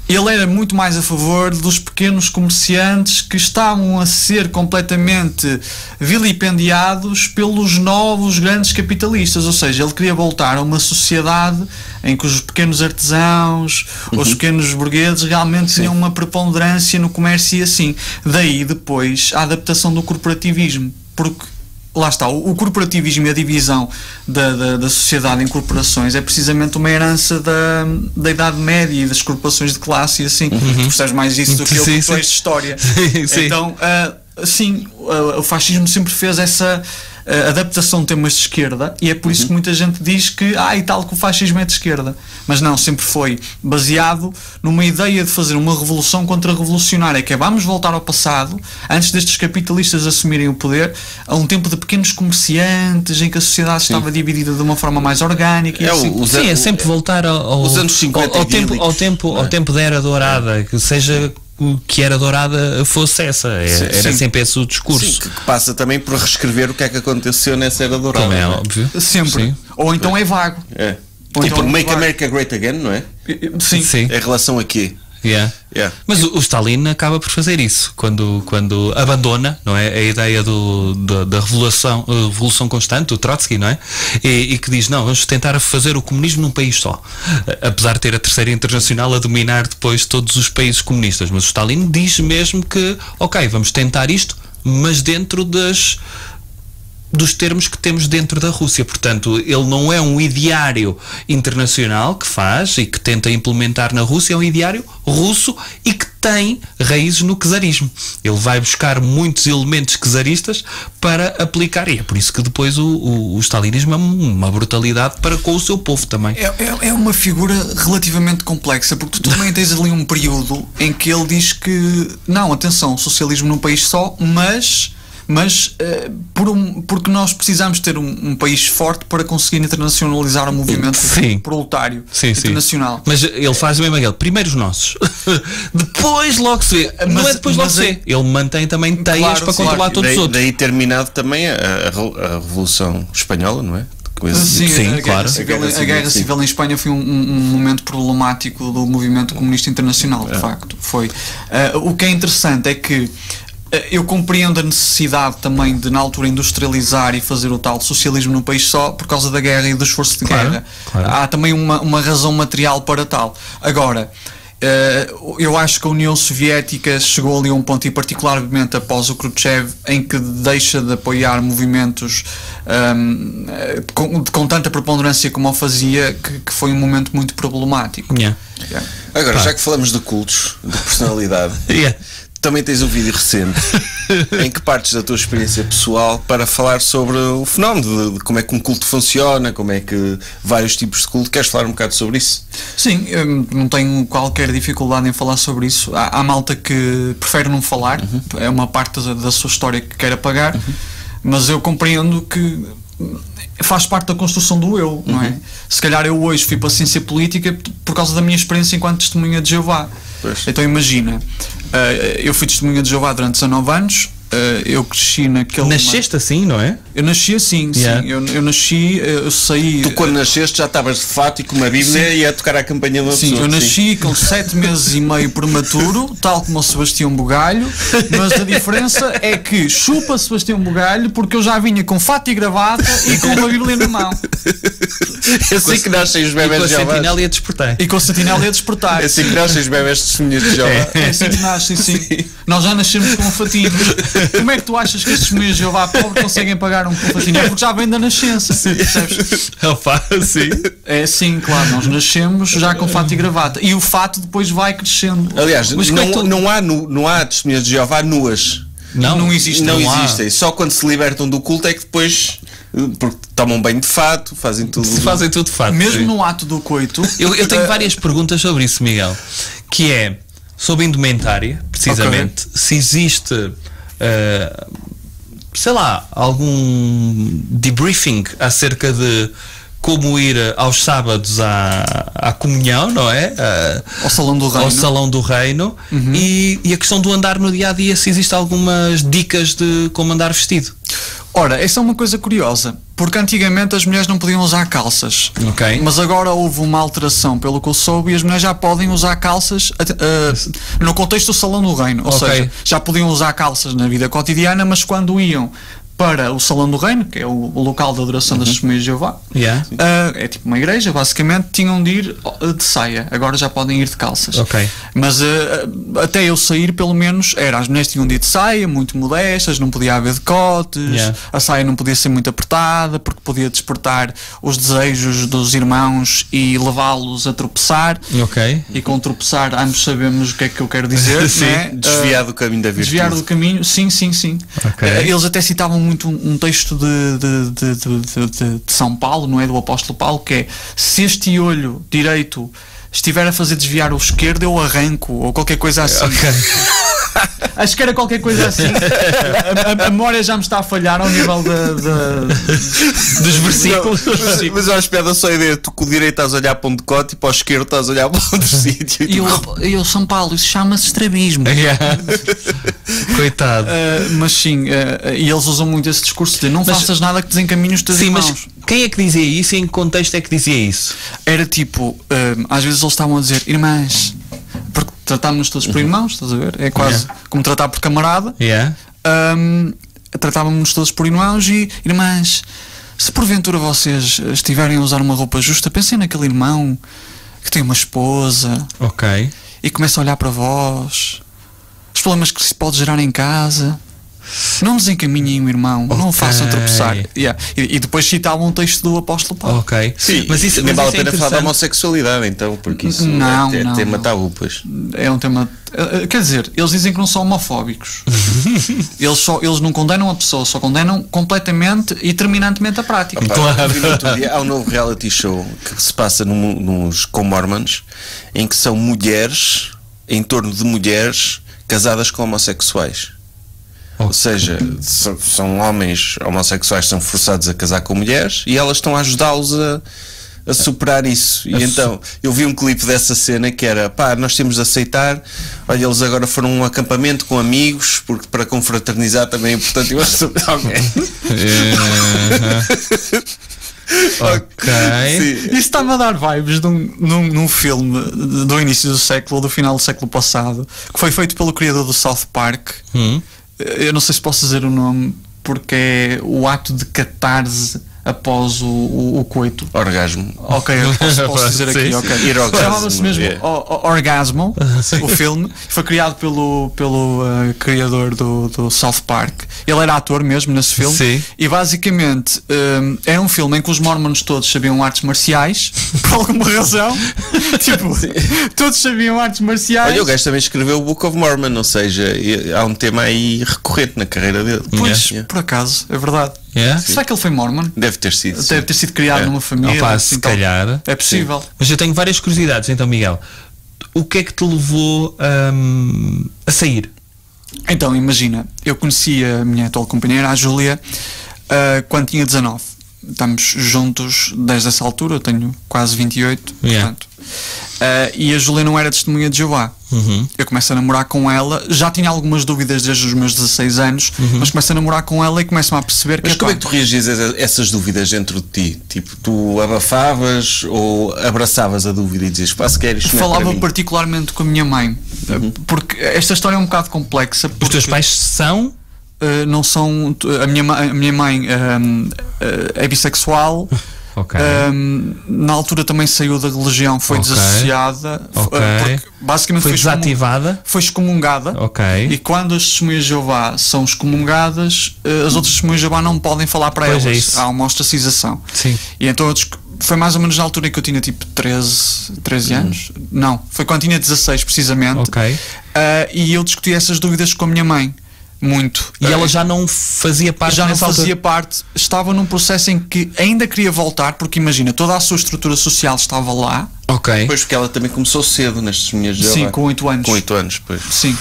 ele era muito mais a favor dos pequenos comerciantes que estavam a ser completamente vilipendiados pelos novos grandes capitalistas, ou seja, ele queria voltar a uma sociedade em que os pequenos artesãos, os pequenos burgueses realmente tinham uma preponderância no comércio e assim. Daí depois a adaptação do corporativismo, porque lá está, o corporativismo e a divisão da sociedade em corporações é precisamente uma herança da Idade Média e das corporações de classe e assim. Tu percebes mais isso do que eu, porque tu és de história. Então, sim, o fascismo sempre fez essa adaptação de temas de esquerda e é por isso que muita gente diz que e tal que o fascismo é de esquerda, mas não, sempre foi baseado numa ideia de fazer uma revolução contra-revolucionária, que é vamos voltar ao passado, antes destes capitalistas assumirem o poder, a um tempo de pequenos comerciantes em que a sociedade estava dividida de uma forma mais orgânica e assim. Sim, é sempre voltar aos anos 50 ao tempo da Era Dourada, que seja que era dourada fosse essa. Era sempre esse o discurso. Sim, que passa também por reescrever o que é que aconteceu nessa Era Dourada. Como é óbvio. Sempre. Sim. Ou então é vago. Ou tipo, então Make America Great Again, não é? Sim. É relação a quê? Mas o Stalin acaba por fazer isso quando abandona, não é, a ideia da revolução constante, o Trotsky, não é, e que diz, não, vamos tentar fazer o comunismo num país só, apesar de ter a Terceira Internacional a dominar depois todos os países comunistas. Mas o Stalin diz mesmo que, ok, vamos tentar isto, mas dentro dos termos que temos dentro da Rússia. Portanto, ele não é um ideário internacional que faz e que tenta implementar na Rússia, é um ideário russo e que tem raízes no czarismo. Ele vai buscar muitos elementos czaristas para aplicar, e é por isso que depois o stalinismo é uma brutalidade para com o seu povo também. É uma figura relativamente complexa, porque tu também tens ali um período em que ele diz que, não, atenção, socialismo num país só, mas porque nós precisamos ter um país forte para conseguir internacionalizar o movimento proletário internacional. Mas ele faz o mesmo aquele, primeiro os nossos, depois logo se vê. Não é depois logo se vê. Ele mantém também teias para controlar todos os outros. Daí terminado também a Revolução Espanhola, não é? Sim, claro. A Guerra Civil em Espanha foi um momento problemático do movimento comunista internacional, de facto. Foi. O que é interessante é que eu compreendo a necessidade também de, na altura, industrializar e fazer o tal socialismo num país só por causa da guerra e do esforço de guerra. Claro. Há também uma razão material para tal. Agora, eu acho que a União Soviética chegou ali a um ponto, e particularmente após o Khrushchev, em que deixa de apoiar movimentos com tanta preponderância como o fazia, que foi um momento muito problemático. Agora, já que falamos de cultos, de personalidade... Também tens um vídeo recente em que partes da tua experiência pessoal para falar sobre o fenómeno de como é que um culto funciona, como é que vários tipos de culto. Queres falar um bocado sobre isso? Sim, eu não tenho qualquer dificuldade em falar sobre isso. Há malta que prefere não falar, é uma parte da sua história que quer apagar, mas eu compreendo que faz parte da construção do eu, não é? Se calhar eu hoje fui para a ciência política por causa da minha experiência enquanto testemunha de Jeová. Então imagina, eu fui testemunha de Jeová durante 19 anos, eu cresci naquele... Nasceste assim, não é? Eu nasci assim, sim. Eu nasci, eu saí... Tu quando nasceste já estavas de fato e com uma Bíblia e a tocar a campanha da pessoa. Sim, eu nasci com 7 meses e meio prematuro, tal como o Sebastião Bugalho, mas a diferença é que chupa Sebastião Bugalho, porque eu já vinha com fato e gravata e com uma Bíblia na mão. É assim que nascem os bebés de Jeová. E com a sentinela e a despertar. E com a sentinela e a despertar. É assim que nascem os bebés de testemunhas de Jeová. É assim que nascem, sim. Nós já nascemos com um fatinho. Como é que tu achas que estes testemunhas de Jeová pobres conseguem pagar um fatinho? É porque já vem da nascença. Percebes? Sim. É sim, claro. Nós nascemos já com fato e gravata. E o fato depois vai crescendo. Aliás, não há testemunhas de Jeová nuas. Não existem. Não existem. Só quando se libertam do culto é que depois... Porque tomam banho de fato, fazem tudo de fato. Mesmo no ato do coito. Eu tenho várias perguntas sobre isso, Miguel. Que é sobre indumentária, precisamente. Se existe, sei lá, algum debriefing acerca de como ir aos sábados à comunhão, não é? Ao Salão do Reino. E a questão do andar no dia a dia, se existe algumas dicas de como andar vestido. Ora, essa é uma coisa curiosa, porque antigamente as mulheres não podiam usar calças. Ok. Mas agora houve uma alteração, pelo que eu soube, e as mulheres já podem usar calças no contexto do Salão do Reino. Ou seja, já podiam usar calças na vida cotidiana, mas quando iam para o Salão do Reino, que é o local de adoração das Testemunhas de Jeová, é tipo uma igreja, basicamente, tinham de ir de saia. Agora já podem ir de calças. Ok. Mas até eu sair, pelo menos, as mulheres tinham de ir de saia, muito modestas, não podia haver decotes, a saia não podia ser muito apertada, porque podia despertar os desejos dos irmãos e levá-los a tropeçar. Ok. E com tropeçar, ambos sabemos o que é que eu quero dizer. Sim, né? desviar do caminho da virtude. Desviar do caminho, sim. Okay. Eles até citavam muito um texto de São Paulo, não é? Do apóstolo Paulo, que é: se este olho direito estiver a fazer desviar o esquerdo, eu arranco, ou qualquer coisa assim. Okay. Acho que era qualquer coisa assim. A memória já me está a falhar ao nível dos versículos. Mas eu acho piada só a ideia: tu com o direito estás a olhar para um decote e para o esquerdo estás a olhar para outro sítio. E eu, São Paulo, isso chama-se estrabismo. Coitado. Mas sim, e eles usam muito esse discurso de não faças nada que desencaminhe os teus irmãos. Mas quem é que dizia isso e em que contexto é que dizia isso? Era tipo, às vezes eles estavam a dizer: irmãs, porque tratámos-nos todos por irmãos, estás a ver? É quase como tratar por camarada. Tratávamos-nos todos por irmãos e irmãs, se porventura vocês estiverem a usar uma roupa justa, pensem naquele irmão que tem uma esposa e começa a olhar para vós, os problemas que se pode gerar em casa. Não desencaminhem o irmão, não o façam tropeçar. E depois citavam um texto do apóstolo Paulo. Sim, mas isso nem vale a pena falar da homossexualidade, então, porque isso é tema tabu, pois. É um tema. Quer dizer, eles dizem que não são homofóbicos. Eles não condenam a pessoa, só condenam completamente e terminantemente a prática. Há um novo reality show que se passa com Mormons, em que são mulheres, em torno de mulheres casadas com homossexuais. Ou seja, são homens homossexuais que são forçados a casar com mulheres e elas estão a ajudá-los a superar isso. E então eu vi um clipe dessa cena que era: pá, nós temos de aceitar, olha, eles agora foram a um acampamento com amigos, porque para confraternizar também é importante. Isso está-me a dar vibes num filme do início do século, do final do século passado, que foi feito pelo criador do South Park. Eu não sei se posso dizer o nome, porque é o ato de catarse após o coito. Orgasmo. Ok, posso dizer aqui. Chamava-se mesmo Orgasmo, o filme. Foi criado pelo criador do South Park. Ele era ator mesmo nesse filme. E basicamente é um filme em que os mormons todos sabiam artes marciais, por alguma razão. Tipo, todos sabiam artes marciais. Olha, o gajo também escreveu o Book of Mormon, ou seja, há um tema aí recorrente na carreira dele. Pois, por acaso, é verdade. Será que ele foi mormon? Deve ter sido. Deve ter sido criado numa família. Se calhar. É possível. Sim. Mas eu tenho várias curiosidades, então, Miguel. O que é que te levou a sair? Então, imagina, eu conheci a minha atual companheira, a Júlia, quando tinha 19. Estamos juntos desde essa altura, eu tenho quase 28, portanto. E a Júlia não era testemunha de Jeová. Eu começo a namorar com ela, já tinha algumas dúvidas desde os meus 16 anos, mas começo a namorar com ela e começo-me a perceber que... Mas como é que tu reagias a essas dúvidas dentro de ti? Tipo, tu abafavas ou abraçavas a dúvida e dizias: pá, se queres, falava particularmente com a minha mãe, porque esta história é um bocado complexa. Os teus pais são... não são... A minha mãe é bissexual. Na altura também saiu da religião, foi desassociada, porque basicamente foi desativada, foi excomungada. E quando as testemunhas de Jeová são excomungadas, as outras testemunhas de Jeová não podem falar para elas. Há uma ostracização. E então foi mais ou menos na altura em que eu tinha tipo 13 anos. Não, foi quando tinha 16 precisamente. E eu discuti essas dúvidas com a minha mãe. Muito. E ela já não fazia parte Já não fazia parte. Estava num processo em que ainda queria voltar, porque imagina, toda a sua estrutura social estava lá. Pois, porque ela também começou cedo nas testemunhas de Jeová. Sim, com 8 anos. Com 8 anos, pois. Sim,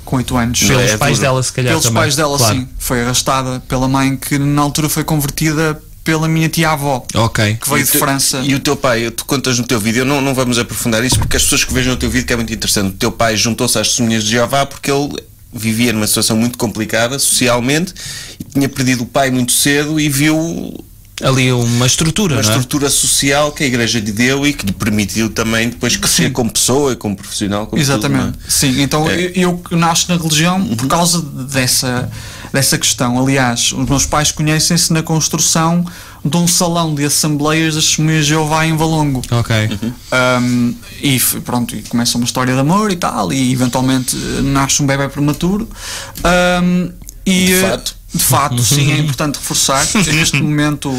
com 8 anos. Pelos pais dela, se calhar. Pelos pais dela, sim. Foi arrastada pela mãe, que na altura foi convertida pela minha tia-avó, que veio de França. E o teu pai, tu contas no teu vídeo, não vamos aprofundar isso, porque as pessoas que vejam o teu vídeo, que é muito interessante, o teu pai juntou-se às testemunhas de Jeová porque ele vivia numa situação muito complicada socialmente e tinha perdido o pai muito cedo e viu ali uma estrutura, uma não é? estrutura social que a Igreja lhe deu e que lhe permitiu também depois crescer como pessoa e como profissional. Como exatamente, tudo, sim. Então eu nasço na religião por causa dessa questão. Aliás, os meus pais conhecem-se na construção de um salão de assembleias das Testemunhas de Jeová em Valongo. Ok. E pronto, e começa uma história de amor e tal, e eventualmente nasce um bebé prematuro. De fato, sim, é importante reforçar. Neste momento,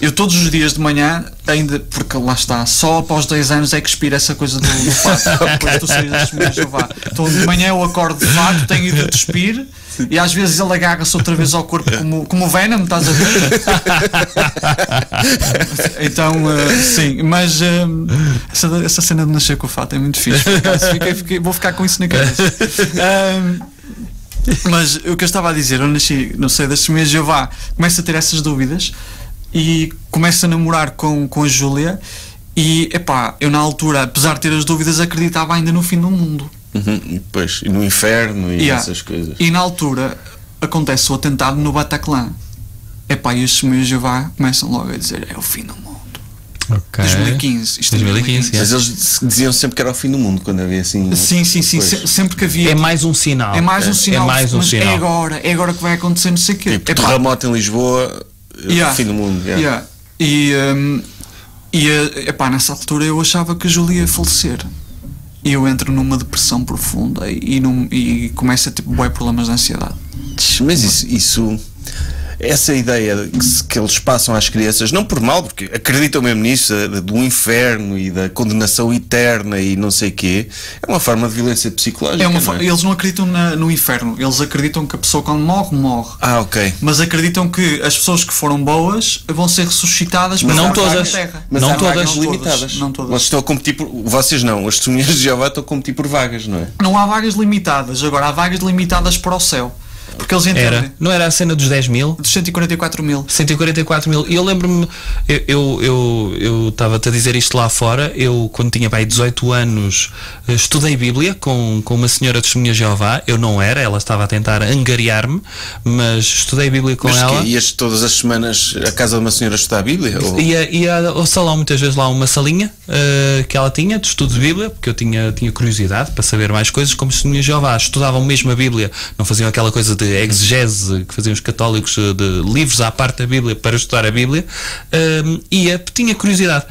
eu todos os dias de manhã, ainda, porque lá está, só após 2 anos é que expira essa coisa do fato, depois tu saís das Testemunhas de Jeová. Então de manhã eu acordo de fato, tenho ido a despir, e às vezes ele agarra-se outra vez ao corpo como o Venom, estás a ver? Então, sim, mas essa cena de nascer com o fato é muito fixe. Vou ficar com isso na cabeça. Mas o que eu estava a dizer, eu nasci, não sei, das Testemunhas de Jeová, começo a ter essas dúvidas e começo a namorar com a Júlia e, eu na altura, apesar de ter as dúvidas, acreditava ainda no fim do mundo. E depois, e no inferno e essas coisas. E na altura acontece o atentado no Bataclan. E as Testemunhas de Jeová começam logo a dizer, é o fim do mundo. Ok. 2015. Isto 2015, Mas eles diziam sempre que era o fim do mundo quando havia assim. Sim. Sempre que havia. É mais um sinal. É mais um sinal. Mas é agora que vai acontecer, não sei o quê. Tipo, terremoto em Lisboa, fim do mundo. Nessa altura eu achava que a Júlia ia falecer. E eu entro numa depressão profunda e começo a ter problemas de ansiedade. Mas isso essa ideia que eles passam às crianças, não por mal, porque acreditam mesmo nisso, do inferno e da condenação eterna e não sei o quê, é uma forma de violência psicológica. Eles não acreditam no inferno, eles acreditam que a pessoa quando morre. Ok. Mas acreditam que as pessoas que foram boas vão ser ressuscitadas para não todas. Mas não há todas vagas limitadas. Não todas. Vocês estão a competir vocês não, as Testemunhas de Jeová estão a competir por vagas, não é? Não há vagas limitadas, agora há vagas limitadas para o céu. Porque eles entendem. Não era a cena dos 10 mil? Dos 144 mil. 144 mil. E eu lembro-me, eu estava-te a dizer isto lá fora, eu quando tinha 18 anos estudei Bíblia com uma senhora de Testemunhas de Jeová, eu não era, ela estava a tentar angariar-me, mas estudei Bíblia com ela. Mas ias todas as semanas à casa de uma senhora estudar a Bíblia? Ou? Ia ao salão muitas vezes lá uma salinha que ela tinha de estudo de Bíblia, porque eu tinha curiosidade para saber mais coisas, como Testemunhas de Jeová estudavam mesmo a Bíblia, não faziam aquela coisa de exegese que faziam os católicos de livros à parte da Bíblia para estudar a Bíblia, tinha curiosidade,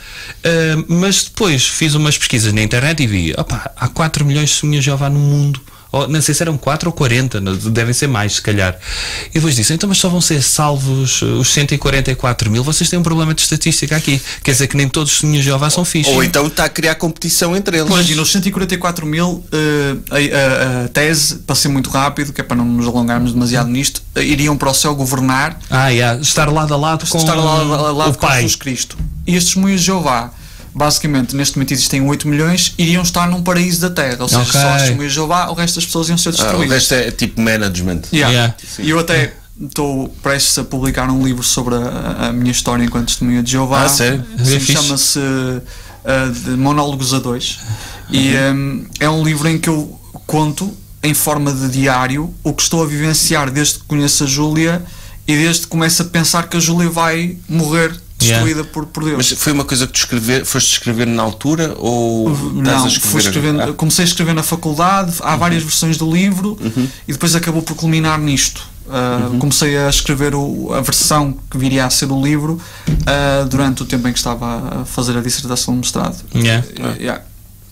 mas depois fiz umas pesquisas na internet e vi, há 4 milhões de Testemunhas de Jeová no mundo. Não sei se eram 4 ou 40, devem ser mais, se calhar. E depois disse, então, mas só vão ser salvos os 144 mil. Vocês têm um problema de estatística aqui. Quer dizer que nem todos os Testemunhas de Jeová são fixos. Ou então está a criar competição entre eles. Pois, e nos 144 mil, a tese, para ser muito rápido, que é para não nos alongarmos demasiado nisto, iriam para o céu governar. Estar lado a lado com o Pai. Jesus Cristo. E estes Testemunhas de Jeová, basicamente, neste momento existem 8 milhões, iriam estar num paraíso da Terra. Ou seja, só as Testemunhas de Jeová, o resto das pessoas iam ser destruídas. O resto é tipo management. E eu até estou prestes a publicar um livro sobre a minha história enquanto Testemunha de Jeová. Sério? Chama-se de Monólogos a 2. E é um livro em que eu conto, em forma de diário, o que estou a vivenciar desde que conheço a Júlia e desde que começo a pensar que a Júlia vai morrer destruída por Deus. Mas foi uma coisa que foste escrever na altura ou não, comecei a escrever na faculdade, há várias versões do livro e depois acabou por culminar nisto. Comecei a escrever a versão que viria a ser o livro durante o tempo em que estava a fazer a dissertação de mestrado.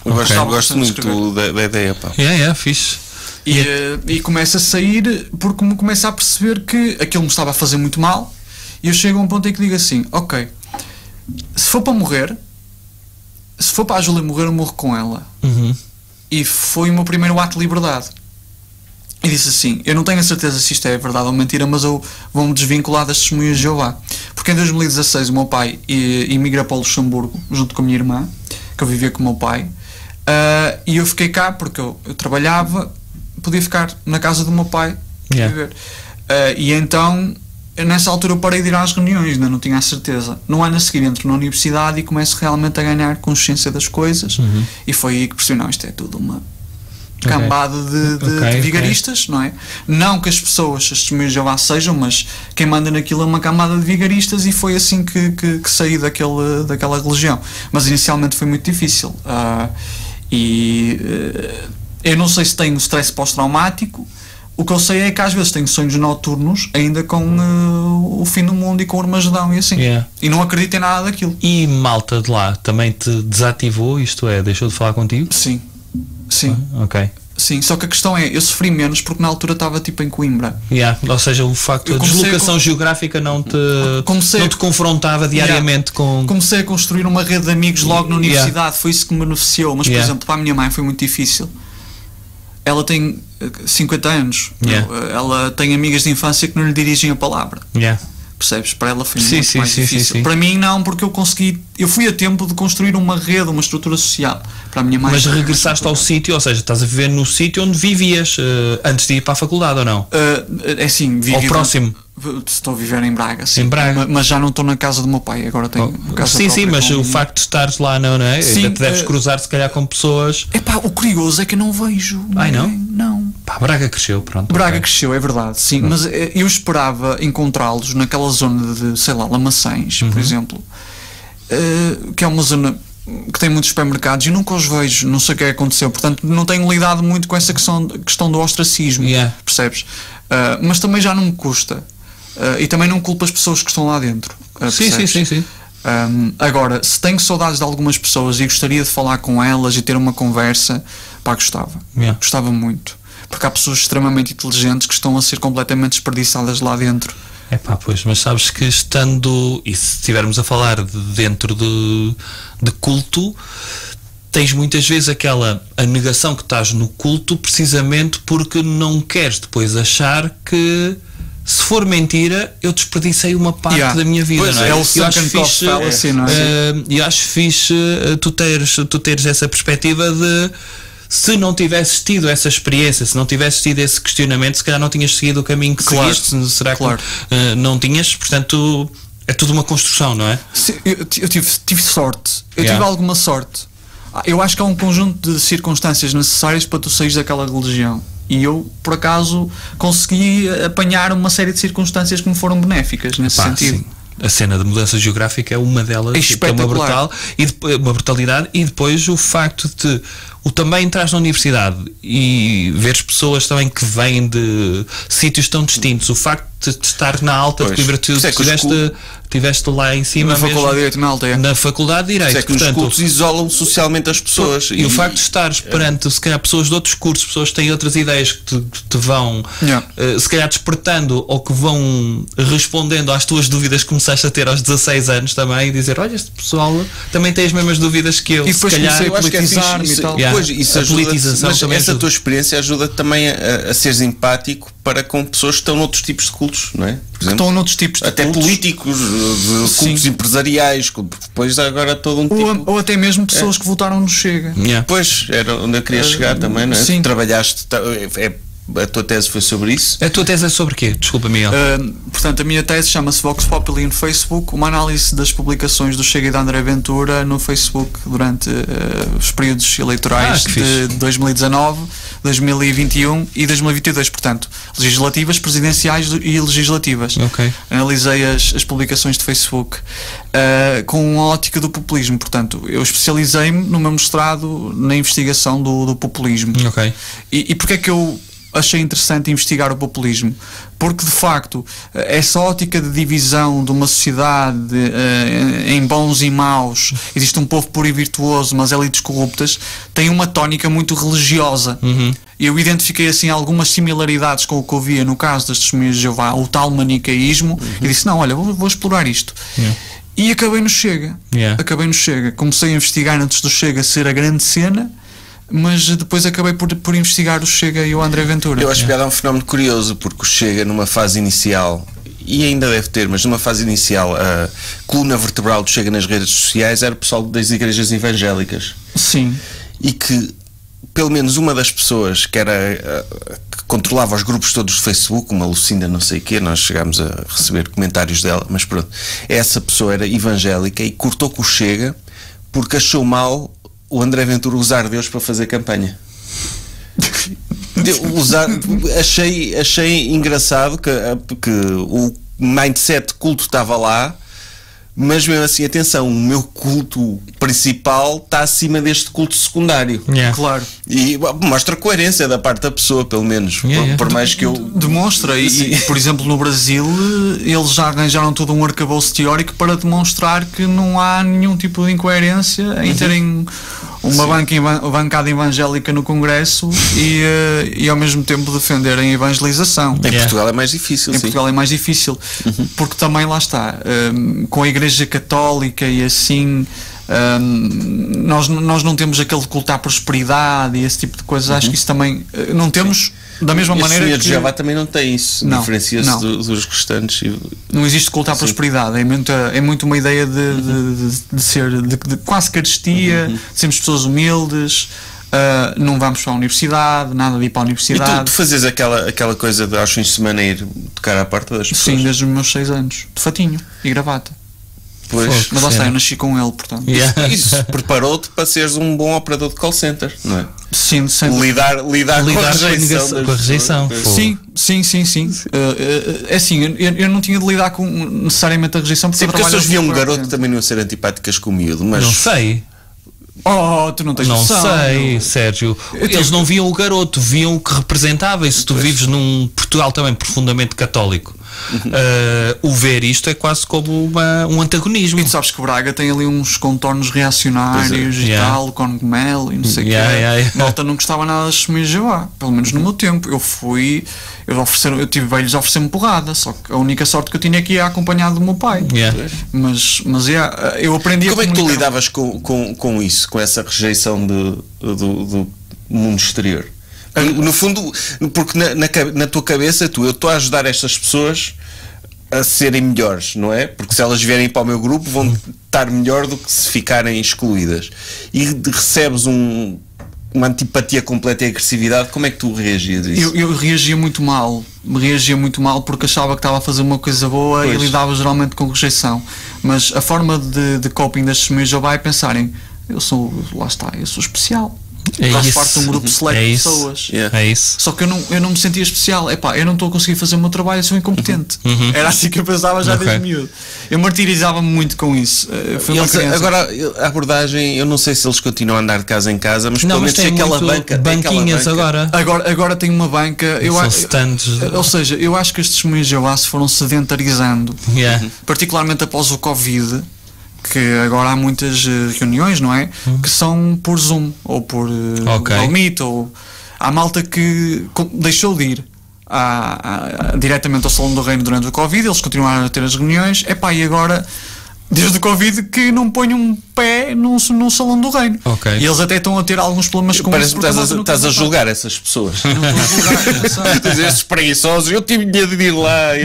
Eu gosto muito da ideia. Fixe. E começo a sair porque me começo a perceber que aquilo me estava a fazer muito mal. E eu chego a um ponto em que digo assim, ok, se for para morrer, se for para a Júlia morrer, eu morro com ela. E foi o meu primeiro ato de liberdade. E disse assim, eu não tenho a certeza se isto é verdade ou mentira, mas eu vou-me desvincular das Testemunhas de Jeová. Porque em 2016 o meu pai emigra para o Luxemburgo, junto com a minha irmã, que eu vivia com o meu pai, e eu fiquei cá porque eu trabalhava, podia ficar na casa do meu pai viver. E então nessa altura eu parei de ir às reuniões, ainda não tinha a certeza. No ano a seguir entro na universidade e começo realmente a ganhar consciência das coisas, e foi aí que percebi, não, isto é tudo uma cambada de vigaristas, não é? Não que as pessoas, as testemunhas de Jeová sejam, mas quem manda naquilo é uma cambada de vigaristas, e foi assim que saí daquela religião. Mas inicialmente foi muito difícil. Eu não sei se tenho stress pós-traumático. O que eu sei é que às vezes tenho sonhos noturnos ainda com o fim do mundo e com o Armagedão e assim. E não acredito em nada daquilo. E malta de lá também te desativou, isto é, deixou de falar contigo? Sim. Ok. Sim, só que a questão é, eu sofri menos porque na altura estava tipo em Coimbra. Ou seja, o facto da deslocação geográfica não te confrontava diariamente com... Comecei a construir uma rede de amigos logo na universidade, foi isso que me beneficiou. Mas, por exemplo, para a minha mãe foi muito difícil. Ela tem 50 anos, ela tem amigas de infância que não lhe dirigem a palavra. Percebes? Para ela foi muito mais difícil. Para mim não, porque eu fui a tempo de construir uma rede, uma estrutura social. Para a minha mãe. Mas regressaste ao sítio, ou seja, estás a viver no sítio onde vivias antes de ir para a faculdade, ou não? É assim, ao próximo. Estou a viver em Braga, sim. Em Braga. Mas já não estou na casa do meu pai, agora tenho casa própria. Sim, mas o facto de estares lá, não é? Sim, ainda te deves cruzar se calhar com pessoas. O curioso é que eu não vejo. Não. Braga cresceu, pronto. Braga cresceu, é verdade, sim. Mas eu esperava encontrá-los naquela zona de, sei lá, Lamaçães, por exemplo, que é uma zona que tem muitos supermercados e nunca os vejo, não sei o que aconteceu. Portanto, não tenho lidado muito com essa questão do ostracismo, percebes? Mas também já não me custa. E também não culpo as pessoas que estão lá dentro. Sim. Agora, se tenho saudades de algumas pessoas e gostaria de falar com elas e ter uma conversa, gostava muito, porque há pessoas extremamente inteligentes que estão a ser completamente desperdiçadas lá dentro. Pois, mas sabes que estando, e se estivermos a falar dentro de culto, tens muitas vezes a negação que estás no culto precisamente porque não queres depois achar que, se for mentira, eu desperdicei uma parte da minha vida. Pois não é? é o sunken cost fallacy, não é? Eu acho fixe tu teres essa perspectiva de, se não tivesses tido essa experiência, se não tivesses tido esse questionamento, se calhar não tinhas seguido o caminho que seguiste. Será que não tinhas? Portanto, é tudo uma construção, não é? Sim, eu tive sorte. Eu tive alguma sorte. Eu acho que há um conjunto de circunstâncias necessárias para tu saís daquela religião. E eu, por acaso, consegui apanhar uma série de circunstâncias que me foram benéficas nesse sentido. Sim. A cena de mudança geográfica é uma delas, é uma brutalidade, e depois o facto de também entrar na universidade e veres pessoas também que vêm de sítios tão distintos, o facto de estar na Alta de Coimbra, tu estiveste lá em cima na Faculdade de Direito na Alta, na Faculdade de Direito, portanto, os cultos isolam socialmente as pessoas e o facto de estares perante se calhar pessoas de outros cursos, pessoas que têm outras ideias que te vão se calhar despertando, ou que vão respondendo às tuas dúvidas que começaste a ter aos 16 anos também, e dizer, olha, este pessoal também tem as mesmas dúvidas que eu. E depois se calhar, comecei a politizar-me e tal. Isso ajuda, mas essa tua experiência ajuda também a seres empático para com pessoas que estão noutros tipos de cultos, não é? Por exemplo, estão noutros tipos de até cultos. Políticos, de cultos empresariais, depois agora todo um tipo... Ou até mesmo pessoas que votaram no Chega. Pois, era onde eu queria chegar também, não é? Sim. Trabalhaste... A tua tese foi sobre isso? A tua tese é sobre quê? Desculpa, Miguel. Portanto, a minha tese chama-se Vox Populi no Facebook, uma análise das publicações do Chega e da André Ventura no Facebook durante os períodos eleitorais de 2019, 2021 e 2022, portanto, legislativas, presidenciais e legislativas. Analisei as publicações de Facebook com uma ótica do populismo, portanto, eu especializei-me no meu mestrado na investigação do populismo. E porque é que eu achei interessante investigar o populismo? Porque de facto essa ótica de divisão de uma sociedade em bons e maus, existe um povo puro e virtuoso, mas elites corruptas, tem uma tónica muito religiosa. Eu identifiquei assim algumas similaridades com o que eu via no caso das Testemunhas de Jeová, o tal manicaísmo, e disse, não, olha, vou explorar isto. E acabei no Chega. Comecei a investigar antes do Chega ser a grande cena, mas depois acabei por investigar o Chega e o André Ventura. Eu acho que há um fenómeno curioso, porque o Chega, numa fase inicial, e ainda deve ter, mas numa fase inicial, a coluna vertebral do Chega nas redes sociais era o pessoal das igrejas evangélicas. Sim. E que pelo menos uma das pessoas que controlava os grupos todos do Facebook, uma Lucinda não sei o quê, nós chegámos a receber comentários dela, mas pronto, essa pessoa era evangélica e cortou com o Chega porque achou mal o André Ventura usar Deus para fazer campanha. Achei engraçado que o mindset culto estava lá, mas mesmo assim, atenção, o meu culto principal está acima deste culto secundário. Claro. E mostra coerência da parte da pessoa, pelo menos. Por mais que eu. Demonstra, e por exemplo no Brasil eles já arranjaram todo um arcabouço teórico para demonstrar que não há nenhum tipo de incoerência em terem uma bancada evangélica no Congresso e ao mesmo tempo defenderem a evangelização. Em Portugal é mais difícil. Portugal é mais difícil, porque também lá está, com a Igreja Católica e assim, nós não temos aquele culto à prosperidade e esse tipo de coisas. Acho que isso também não temos. Da mesma maneira que... O Senhor de Jeová também não tem isso. Diferencia-se dos restantes. Não existe culto à prosperidade. É muito uma ideia de ser de quase carestia, de sermos pessoas humildes, não vamos para a universidade, nada de ir para a universidade. E tu fazes aquela coisa de aos fins de semana ir tocar à porta das pessoas? Sim, desde os meus 6 anos. De fatinho e gravata. Pois, mas lá está, eu nasci com ele, portanto. Isso preparou-te para seres um bom operador de call center, não é? Sim, sempre. Lidar com a rejeição. Sim. É assim, eu não tinha de lidar com necessariamente a rejeição, porque as pessoas viam um garoto que também não ia ser antipáticas com o miúdo, mas... Não sei. Tu não tens não noção. Sei, Sérgio. Eles não viam o garoto, viam o que representava. E se tu vives num Portugal também profundamente católico, o ver isto é quase como um antagonismo. E tu sabes que o Braga tem ali uns contornos reacionários e tal, com mel e não sei o que. Malta não gostava nada das Testemunhas de Jeová, pelo menos no meu tempo. Eu tive velhos a oferecer-me porrada, só que a única sorte que eu tinha aqui ia acompanhado do meu pai. Mas eu aprendi. Como é que tu lidavas com isso, com essa rejeição do mundo exterior? No fundo, porque na tua cabeça eu estou a ajudar estas pessoas a serem melhores, não é? Porque se elas vierem para o meu grupo vão estar melhor do que se ficarem excluídas. E recebes uma antipatia completa e agressividade. Como é que tu reagias a isso? Eu reagia muito mal porque achava que estava a fazer uma coisa boa e lidava geralmente com rejeição. Mas a forma de coping das Testemunhas de Jeová é pensarem, eu sou especial. Faz parte de um grupo seletivo de pessoas. É isso. Só que eu não me sentia especial. Eu não estou a conseguir fazer o meu trabalho, eu sou incompetente. Era assim que eu pensava já desde miúdo. Eu martirizava-me muito com isso. Agora, a abordagem, eu não sei se eles continuam a andar de casa em casa, mas pelo menos tem aquela banca. Banquinhas banca. Agora tem uma banca. Ou seja, eu acho que as Testemunhas de Jeová se foram sedentarizando, particularmente após o Covid. Que agora há muitas reuniões, não é? Que são por Zoom ou por Meet, ou há malta que deixou de ir diretamente ao Salão do Reino durante o Covid. Eles continuaram a ter as reuniões. E agora, desde o Covid, que não ponham um pé no Salão do Reino. E eles até estão a ter alguns problemas com isso. Parece que estás a julgar essas pessoas. Não estou a julgar. Esses preguiçosos, eu tive de ir lá.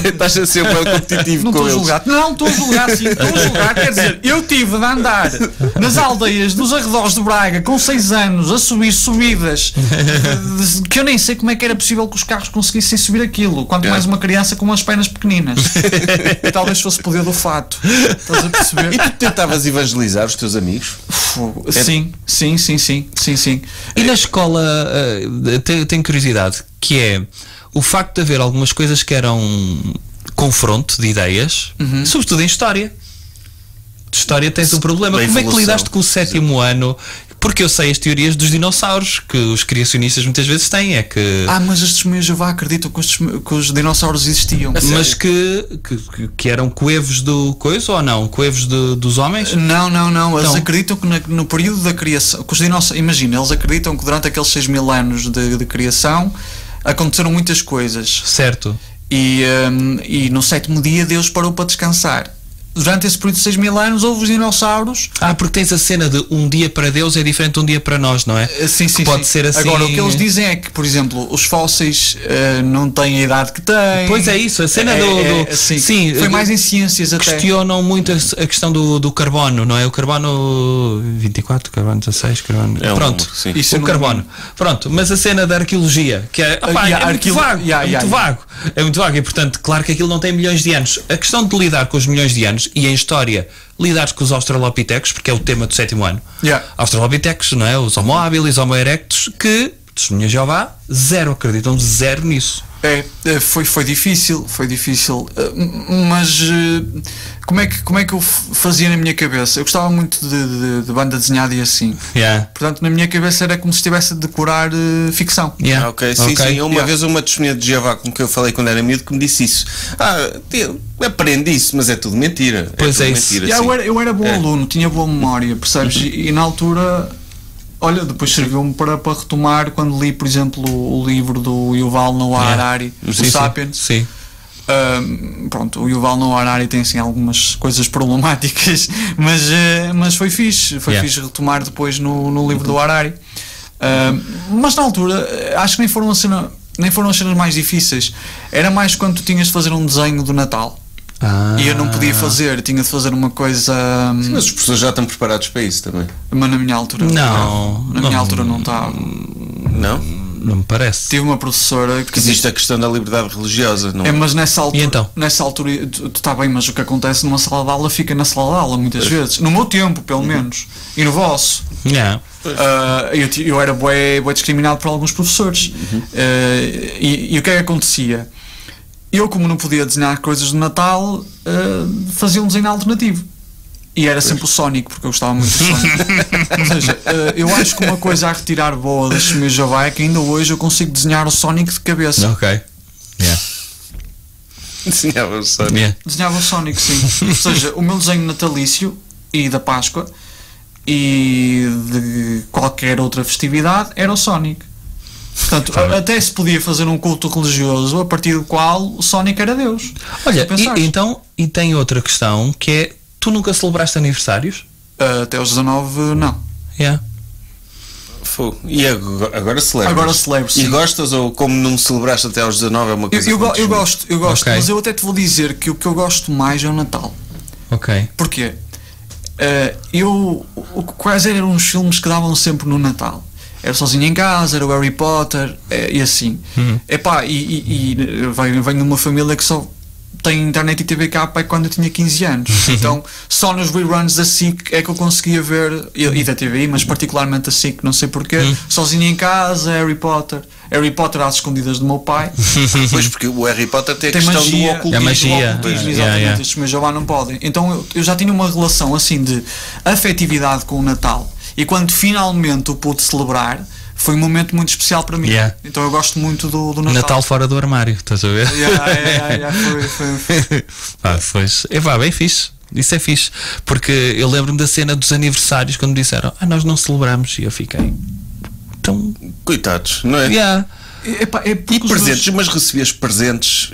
Estás a ser bem competitivo com eles. Não estou a julgar, sim. Estou a julgar, quer dizer, eu tive de andar nas aldeias dos arredores de Braga com 6 anos a subir subidas que eu nem sei como é que era possível que os carros conseguissem subir aquilo. Quanto mais uma criança com umas pernas pequeninas. Talvez fosse o poder do fato. Estás a perceber? E tu tentavas evangelizar os teus amigos? Sim. E na escola tenho curiosidade, que é o facto de haver algumas coisas que eram confronto de ideias, sobretudo em história. De história tens um problema. Como é que lidaste com o 7º ano? Porque eu sei as teorias dos dinossauros que os criacionistas muitas vezes têm. É que... mas as Testemunhas de Jeová acreditam que os dinossauros existiam. Mas que eram coevos do coisa ou não? Coevos dos homens? Não. Eles acreditam que no período da criação, que os dinossauros, imagina, eles acreditam que durante aqueles 6.000 anos de criação aconteceram muitas coisas. Certo. E no 7º dia Deus parou para descansar. Durante esse período de 6.000 anos houve os dinossauros. Porque tens a cena de um dia para Deus é diferente de um dia para nós, não é? Sim. Pode ser assim. Agora, o que eles dizem é que, por exemplo, os fósseis não têm a idade que têm. Pois é isso, a cena sim, foi mais em ciências até. Questionam muito a questão do carbono, não é? O carbono 24, carbono 16, carbono... Pronto, isso o carbono. Pronto, mas a cena da arqueologia, que é, muito vago, é muito vago e, portanto, claro que aquilo não tem milhões de anos. A questão de lidar com os milhões de anos e em história lidares com os australopitecos, porque é o tema do 7º ano. Australopitecos, não é? Os Homo habilis, Homo erectus, que Testemunhas de Jeová, zero, acreditam zero nisso. Foi difícil, mas como é que eu fazia na minha cabeça? Eu gostava muito de banda desenhada e assim. Portanto, na minha cabeça era como se estivesse a decorar ficção. Sim. Uma vez uma testemunha de Jeová com que eu falei quando era miúdo que me disse isso. Aprende isso, mas é tudo mentira. Pois é isso. Mentira, eu era bom aluno, tinha boa memória, percebes? E na altura... Olha, depois serviu-me para retomar quando li, por exemplo, o livro do Yuval Noah Harari, o Sapiens. Sim. Pronto, o Yuval Noah Harari tem assim algumas coisas problemáticas, mas foi fixe retomar depois no livro do Harari. Mas na altura acho que nem foram as cenas mais difíceis. Era mais quando tu tinhas de fazer um desenho do Natal. E eu não podia fazer, tinha de fazer uma coisa. Sim, mas os professores já estão preparados para isso também. Mas na minha altura não estava. Não me parece. Tive uma professora que existe a questão da liberdade religiosa, não é? Mas nessa altura, então? nessa altura tu está bem, mas o que acontece numa sala de aula fica na sala de aula muitas vezes. No meu tempo, pelo menos. E no vosso. Eu era bué discriminado por alguns professores. E o que é que acontecia? Eu, como não podia desenhar coisas de Natal, fazia um desenho alternativo. E era sempre o Sonic, porque eu gostava muito do Sonic. Ou seja, eu acho que uma coisa a retirar boa das Testemunhas de Jeová é que ainda hoje eu consigo desenhar o Sonic de cabeça. Desenhava o Sonic. Desenhava o Sonic, sim. Ou seja, o meu desenho natalício e da Páscoa e de qualquer outra festividade era o Sonic. Portanto, até se podia fazer um culto religioso a partir do qual o Sonic era Deus. Olha, e tem outra questão que é: tu nunca celebraste aniversários? Até aos 19, não. E agora celebras? Agora celebro, sim. E gostas, ou como não celebraste até aos 19 é uma coisa? Eu gosto, mas eu até te vou dizer que o que eu gosto mais é o Natal. Porquê? Quais eram os filmes que davam sempre no Natal? Era Sozinho em Casa, era o Harry Potter, e assim. Venho de uma família que só tem internet e TV capa quando eu tinha 15 anos. Então, só nos reruns da SIC é que eu conseguia ver, e da TVI, mas particularmente a SIC, não sei porquê, Sozinho em Casa, Harry Potter às escondidas do meu pai. Pois, porque o Harry Potter tem a questão magia, do ocultismo. Exatamente, estes meus já não podem. Então eu já tinha uma relação assim de afetividade com o Natal. E quando finalmente o pude celebrar, foi um momento muito especial para mim. Então eu gosto muito do Natal. Natal fora do armário, estás a ver? Foi. Bem fixe. Isso é fixe. Porque eu lembro-me da cena dos aniversários, quando me disseram, nós não celebramos. E eu fiquei... Então... Coitados, não é? E presentes, mas recebias presentes.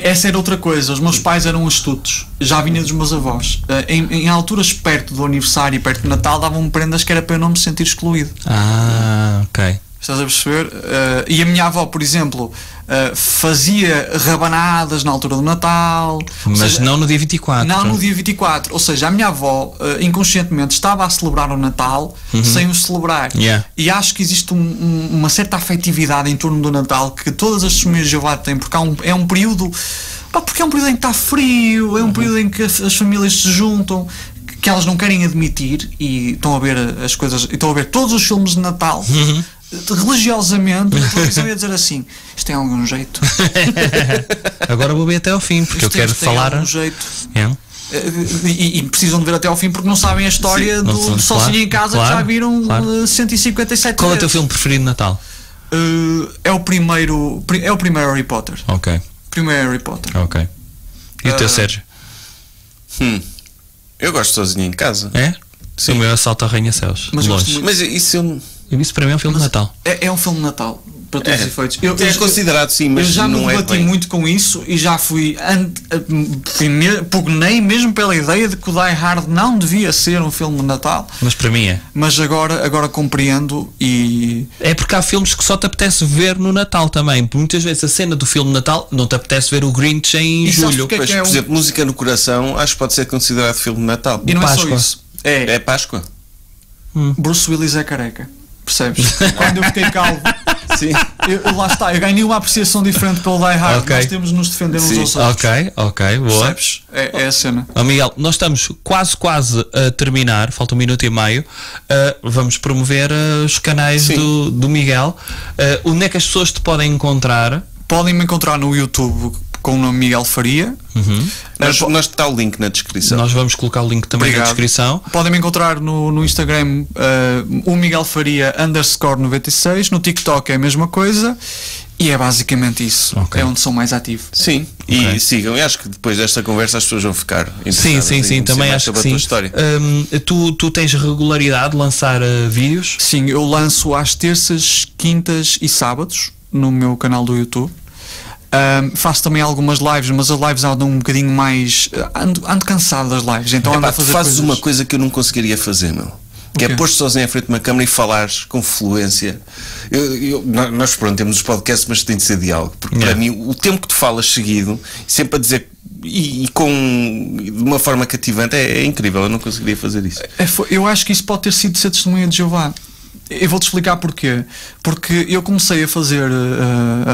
Essa era outra coisa. Os meus pais eram astutos, já vinha dos meus avós. Em alturas perto do aniversário e perto do Natal davam-me prendas que era para eu não me sentir excluído. Estás a perceber? E a minha avó, por exemplo, fazia rabanadas na altura do Natal. Mas não no dia 24. Não no dia 24. Ou seja, a minha avó inconscientemente estava a celebrar o Natal sem o celebrar. E acho que existe uma certa afetividade em torno do Natal que todas as testemunhas de Jeová têm, porque é um período. Porque é um período em que está frio, é um período em que as famílias se juntam, que elas não querem admitir, e estão a ver as coisas, estão a ver todos os filmes de Natal. Religiosamente, a televisão ia dizer assim: isto tem algum jeito. Agora vou ver até ao fim, porque isto eu quero falar. Tem algum jeito. E precisam de ver até ao fim porque não sabem a história do Sozinho em Casa, que já viram 157 Qual é o teu filme preferido de Natal? É o primeiro Harry Potter. Primeiro Harry Potter. E o teu, Sérgio? Eu gosto Sozinho em Casa. Sim. O meu Assalto a Arranha-Céus. Mas isso Isso para mim é um filme de Natal. É um filme de Natal, para todos os efeitos. É considerado, sim, mas eu já não me debati muito com isso e já pugnei mesmo pela ideia de que o Die Hard não devia ser um filme de Natal. Mas para mim é. Mas agora compreendo e... É porque há filmes que só te apetece ver no Natal também. Muitas vezes a cena do filme de Natal não te apetece ver o Grinch em julho. Por exemplo, Música no Coração acho que pode ser considerado filme de Natal. E não é só isso. É Páscoa. Bruce Willis é careca. Percebes? Quando eu fiquei calvo. Sim. Lá está, eu ganhei uma apreciação diferente pelo Die Hard. Ok. Nós temos de nos defender uns aos outros. Ok, boa. Percebes? É a cena. Miguel, nós estamos quase a terminar, falta 1 minuto e meio. Vamos promover os canais do Miguel. Onde é que as pessoas te podem encontrar? Podem me encontrar no YouTube com o nome Miguel Faria. Nós está o link na descrição. Nós vamos colocar o link também na descrição. Podem me encontrar no Instagram, o Miguel Faria _96. No TikTok é a mesma coisa. E é basicamente isso. Ok. É onde sou mais ativo. Sim, e sigam. E acho que depois desta conversa as pessoas vão ficar interessadas. Sim, também acho que a sim. tua história. Tu tens regularidade de lançar vídeos? Sim, eu lanço às terças, quintas e sábados no meu canal do YouTube. Faço também algumas lives, mas as lives andam um bocadinho mais. Ando cansado das lives, então ando a Tu fazer fazes coisas. uma coisa que eu não conseguiria fazer, meu. Que é quê? pôr-te sozinho à frente de uma câmara e falares com fluência. Nós pronto, temos os podcasts, mas tem de ser diálogo. Porque para mim, o tempo que tu falas seguido, sempre a dizer de uma forma cativante, é incrível. Eu não conseguiria fazer isso. Eu acho que isso pode ter sido ser testemunha de Jeová. Eu vou-te explicar porquê. Porque eu comecei a fazer,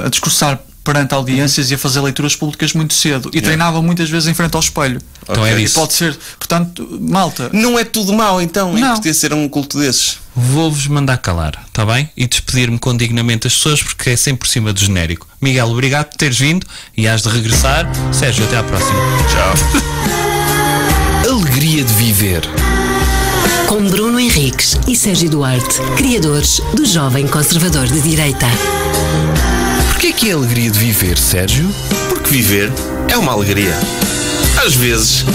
a discursar perante audiências e a fazer leituras públicas muito cedo e treinava muitas vezes em frente ao espelho. Então é E isso. pode ser, portanto, malta. Não é tudo mau, então, Não. em poder ser um culto desses. Vou-vos mandar calar, está bem? E despedir-me com dignamente das pessoas, porque é sempre por cima do genérico. Miguel, obrigado por teres vindo e has de regressar. Sérgio, até à próxima. Tchau. Alegria de viver. Com Bruno Henriques e Sérgio Duarte, criadores do Jovem Conservador de Direita. Porquê que é alegria de viver, Sérgio? Porque viver é uma alegria. Às vezes.